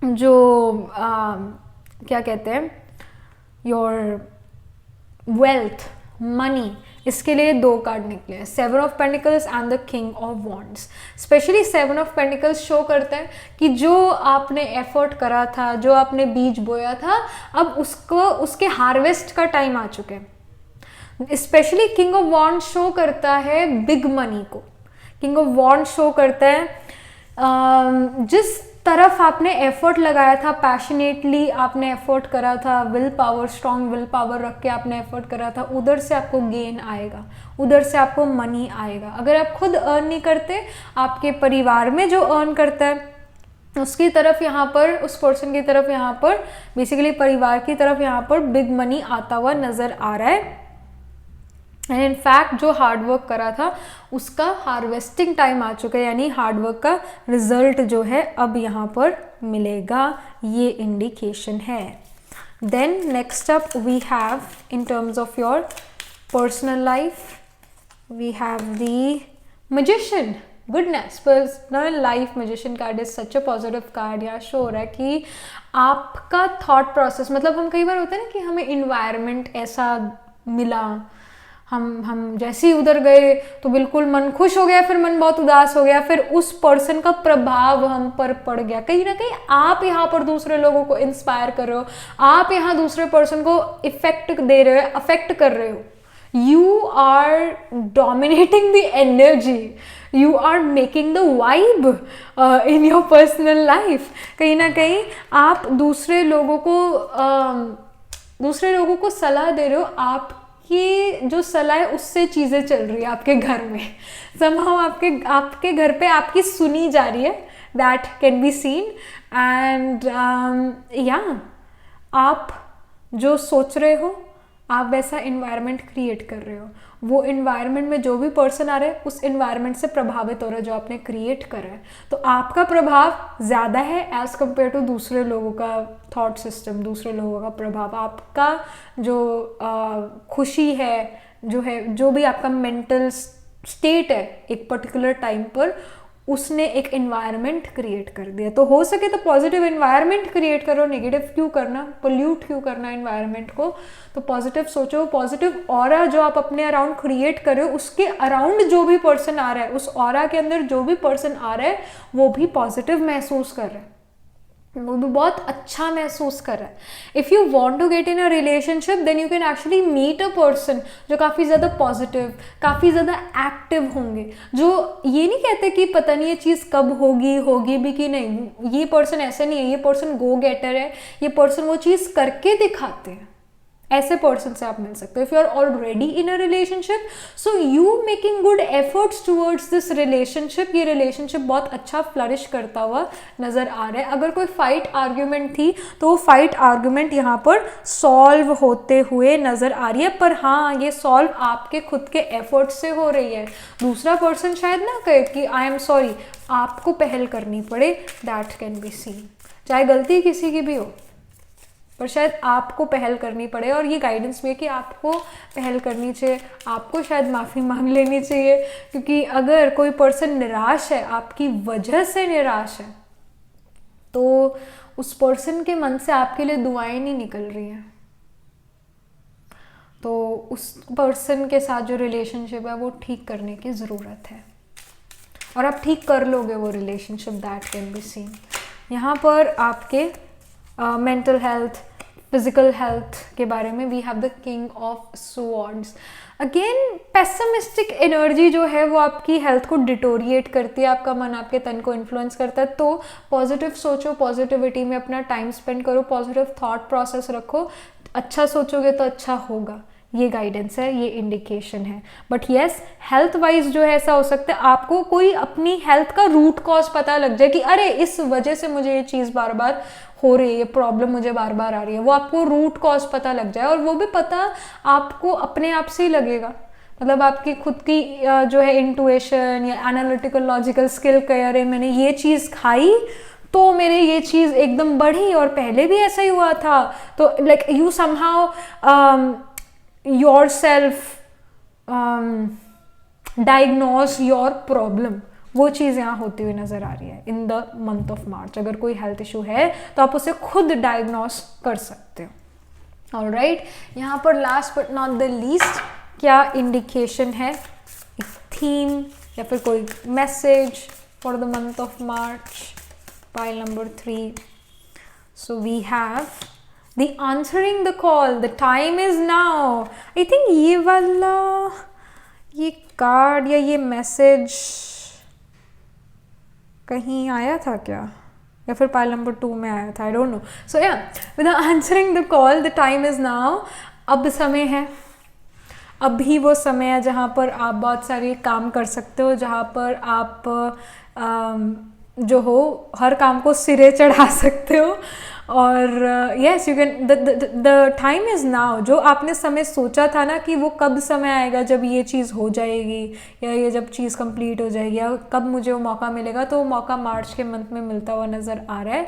जो क्या कहते हैं, योर वेल्थ, मनी, इसके लिए 2 कार्ड निकले हैं, 7 of pentacles and the king of wands. Specially 7 of pentacles show करता है कि जो आपने एफर्ट करा था, जो आपने बीज बोया था, अब उसके हार्वेस्ट का टाइम आ चुके हैं। Specially king of wand show करता है बिग मनी को। किंग ऑफ वॉन्ड शो करता है जिस तरफ आपने एफर्ट लगाया था, पैशनेटली आपने एफर्ट करा था, will power, strong will power रख के आपने एफर्ट करा था, उधर से आपको गेन आएगा, उधर से आपको मनी आएगा। अगर आप खुद अर्न नहीं करते, आपके परिवार में जो अर्न करता है उसकी तरफ यहाँ पर, उस पर्सन की तरफ यहाँ पर, बेसिकली परिवार की तरफ यहाँ पर बिग मनी आता हुआ नजर आ रहा है। एंड इनफैक्ट जो हार्डवर्क करा था उसका हार्वेस्टिंग टाइम आ चुका है, यानी हार्डवर्क का रिजल्ट जो है अब यहाँ पर मिलेगा, ये इंडिकेशन है। Then next up we have in terms of your personal life, we have the magician. Goodness, personal life magician card is such a positive card. यहाँ शो हो रहा है कि आपका थॉट प्रोसेस, मतलब हम कई बार होता है ना कि हमें इन्वायरमेंट ऐसा मिला, हम जैसे ही उधर गए तो बिल्कुल मन खुश हो गया, फिर मन बहुत उदास हो गया, फिर उस पर्सन का प्रभाव हम पर पड़ गया। कहीं ना कहीं आप यहाँ पर दूसरे लोगों को इंस्पायर कर रहे हो, आप यहाँ दूसरे पर्सन को इफेक्ट दे रहे हो, अफेक्ट कर रहे हो। You are dominating the energy, you are making the vibe in your personal life. कहीं ना कहीं आप दूसरे लोगों को सलाह दे रहे हो, आप कि जो सलाह है उससे चीज़ें चल रही है आपके घर में, somehow आपके घर पे आपकी सुनी जा रही है, that can be seen. And या आप जो सोच रहे हो आप वैसा इन्वायरमेंट क्रिएट कर रहे हो, वो इन्वायरमेंट में जो भी पर्सन आ रहे हैं उस इन्वायरमेंट से प्रभावित हो रहा है जो आपने क्रिएट करा है। तो आपका प्रभाव ज़्यादा है एज़ कम्पेयर टू दूसरे लोगों का थॉट सिस्टम, दूसरे लोगों का प्रभाव। आपका जो खुशी है, जो भी आपका मेंटल स्टेट है एक पर्टिकुलर टाइम पर, उसने एक एनवायरनमेंट क्रिएट कर दिया। तो हो सके तो पॉजिटिव एनवायरनमेंट क्रिएट करो, नेगेटिव क्यों करना, पोल्यूट क्यों करना एनवायरनमेंट को। तो पॉजिटिव सोचो, पॉजिटिव ऑरा जो आप अपने अराउंड क्रिएट कर रहे हो उसके अराउंड जो भी पर्सन आ रहा है, उस ऑरा के अंदर जो भी पर्सन आ रहा है वो भी पॉजिटिव महसूस कर रहा है, वो भी बहुत अच्छा महसूस कर रहा है। If you want to get in a relationship then you can actually meet a person जो काफ़ी ज़्यादा पॉजिटिव, काफ़ी ज़्यादा एक्टिव होंगे, जो ये नहीं कहते कि पता नहीं ये चीज़ कब होगी भी कि नहीं। ये पर्सन ऐसे नहीं है, ये पर्सन गो गेटर है, ये पर्सन वो चीज़ करके दिखाते हैं। ऐसे पर्सन से आप मिल सकते हो। If you are already in a relationship, so you making good efforts towards this relationship, ये रिलेशनशिप बहुत अच्छा फ्लरिश करता हुआ नजर आ रहा है। अगर कोई फाइट आर्ग्यूमेंट थी तो वो फाइट आर्ग्यूमेंट यहाँ पर सॉल्व होते हुए नजर आ रही है, पर हाँ ये सॉल्व आपके खुद के एफर्ट से हो रही है। दूसरा पर्सन शायद ना कहे कि आई एम सॉरी, आपको पहल करनी पड़े, दैट कैन बी सीन। चाहे गलती किसी की भी हो पर शायद आपको पहल करनी पड़े, और ये गाइडेंस भी है कि आपको पहल करनी चाहिए, आपको शायद माफ़ी मांग लेनी चाहिए। क्योंकि अगर कोई पर्सन निराश है, आपकी वजह से निराश है, तो उस पर्सन के मन से आपके लिए दुआएं नहीं निकल रही हैं। तो उस पर्सन के साथ जो रिलेशनशिप है वो ठीक करने की ज़रूरत है, और आप ठीक कर लोगे वो relationship, that can be scene. यहाँ पर आपके मेंटल हेल्थ, फिजिकल हेल्थ के बारे में we have the king of swords. Again pessimistic energy जो है वो आपकी हेल्थ को डिटोरिएट करती है, आपका मन आपके तन को इन्फ्लुएंस करता है। तो पॉजिटिव सोचो, पॉजिटिविटी में अपना टाइम स्पेंड करो, पॉजिटिव थॉट प्रोसेस रखो, अच्छा सोचोगे तो अच्छा होगा। ये गाइडेंस है, ये इंडिकेशन है। बट येस, हेल्थ वाइज जो है ऐसा हो सकता है आपको कोई अपनी हेल्थ का रूट कॉज पता लग जाए कि अरे इस वजह से मुझे ये चीज़ बार बार हो रही है, ये प्रॉब्लम मुझे बार बार आ रही है, वो आपको रूट कॉज पता लग जाए। और वो भी पता आपको अपने आप से ही लगेगा, मतलब आपकी खुद की जो है इंटुइशन या एनालिटिकल लॉजिकल स्किल कह रहे मैंने ये चीज़ खाई तो मेरे ये चीज़ एकदम बढ़ी और पहले भी ऐसा ही हुआ था। तो like you somehow yourself diagnose your problem, वो चीज़ यहाँ होती हुई नज़र आ रही है इन द मंथ ऑफ मार्च। अगर कोई हेल्थ इशू है तो आप उसे खुद डायग्नोस कर सकते हो। ऑलराइट, यहाँ पर last but not the least क्या इंडिकेशन है, एक थीम या फिर कोई message for the month of March, pile number 3। So we have The answering the call, the time is now. I think ये वाला, ये कार्ड या ये मैसेज कहीं आया था क्या, या फिर पाइल नंबर 2 में आया था, आई डोंट नो। सो या with answering the call, the time is now, अब समय है, अभी वो समय है जहाँ पर आप बहुत सारे काम कर सकते हो, जहाँ पर आप जो हो हर काम को सिरे चढ़ा सकते हो। और yes, you can, the time is now. जो आपने समय सोचा था ना कि वो कब समय आएगा जब ये चीज़ हो जाएगी या ये जब चीज़ कंप्लीट हो जाएगी या कब मुझे वो मौका मिलेगा, तो वो मौका मार्च के मंथ में मिलता हुआ नज़र आ रहा है।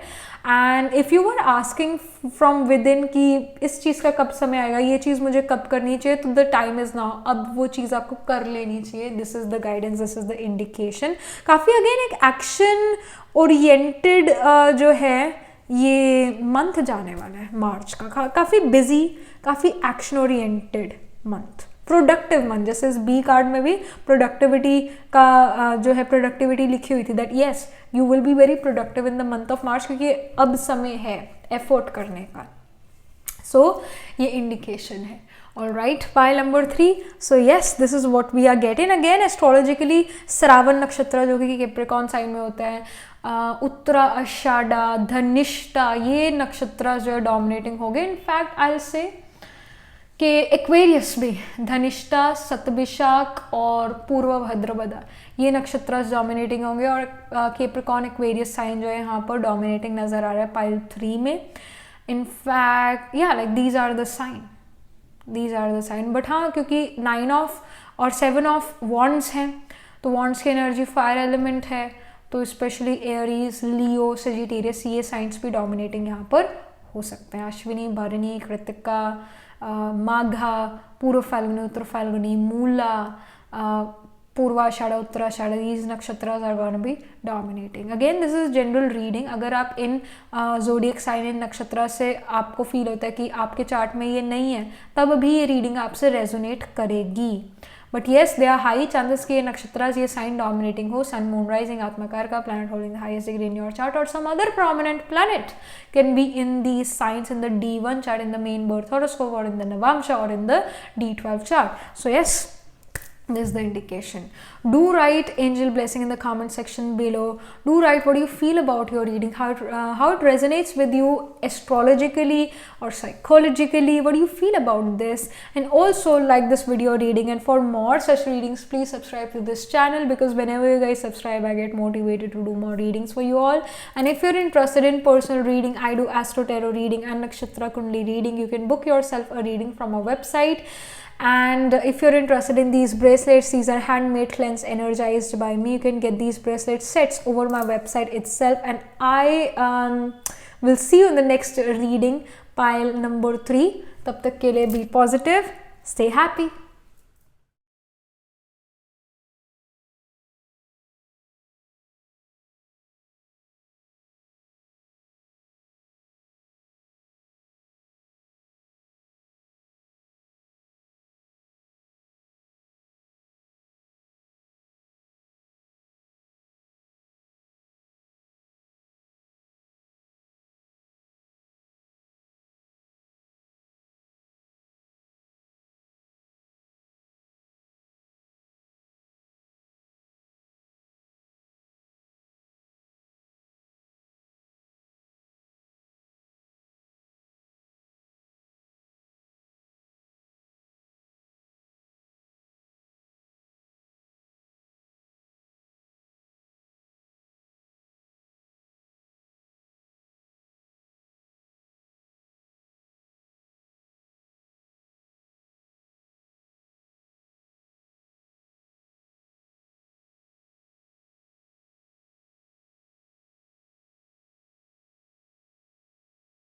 And if you are asking from within कि इस चीज़ का कब समय आएगा, ये चीज़ मुझे कब करनी चाहिए, तो द टाइम इज़ नाउ, अब वो चीज़ आपको कर लेनी चाहिए। This is the guidance, this is the indication. काफ़ी अगेन एक एक्शन ओरिएंटेड जो है ये मंथ जाने वाला है मार्च का, काफ़ी बिजी, काफ़ी action oriented month, productive month. जैसे इस बी कार्ड में भी प्रोडक्टिविटी का जो है प्रोडक्टिविटी लिखी हुई थी, that yes you will be very productive in the month of मार्च, क्योंकि अब समय है एफर्ट करने का। सो ये इंडिकेशन है। Alright, pile number 3. So yes, this is what we are getting again astrologically। Shravan नक्षत्र जो कि कैप्रिकॉर्न साइन में होता है, उत्तरा, आषाढ़ा, धनिष्ठा, ये नक्षत्र जो है डोमिनेटिंग हो गए। इनफैक्ट आई विल से कि एक्वेरियस भी, धनिष्ठा, सतभिषाक और पूर्व भाद्रपदा, ये नक्षत्र डोमिनेटिंग होंगे। और कैप्रिकॉर्न एक्वेरियस साइन जो है यहाँ पर डोमिनेटिंग नज़र आ रहा है पाइल 3 में। इनफैक्ट या like these are the sign. But हाँ, क्योंकि 9 ऑफ और 7 ऑफ वॉन्ड्स हैं, तो वॉन्ड्स की एनर्जी फायर एलिमेंट है, तो स्पेशली एरीज, लियो, सेजिटेरियस, ये साइंस भी डोमिनेटिंग यहाँ पर हो सकते हैं। अश्विनी, भरणी, कृतिका, माघा, पूर्व फाल्गुनी, उत्तर फाल्गुनी, मूला, Purvashadha, उत्तराषाढ़, these नक्षत्ras are going to be dominating. Again, this is general reading. अगर आप इन zodiac sign, इन नक्षत्र से आपको फील होता है कि आपके चार्ट में ये नहीं है, तब भी ये रीडिंग आपसे रेजोनेट करेगी। But yes, they are high chances कि ये नक्षत्र, ये साइन डोमिनेटिंग हो। सन, मून, राइजिंग, आत्मकार का planet holding the highest degree in your chart और some other prominent planet can be in the signs in the D1 chart, in the main birth horoscope, और in the Navamsa, और in the D12 chart. So yes, this is the indication. Do write angel blessing in the comment section below. Do write what you feel about your reading, how it resonates with you astrologically or psychologically. What do you feel about this? And also like this video reading, and for more such readings please subscribe to this channel, because whenever you guys subscribe I get motivated to do more readings for you all. And if you're interested in personal reading, I do astro tarot reading and nakshatra kundli reading. You can book yourself a reading from our website. And if you're interested in these bracelets, these are handmade, cleansed, energized by me. You can get these bracelet sets over my website itself. And I will see you in the next reading, pile number 3. Tab tak ke liye be positive, stay happy.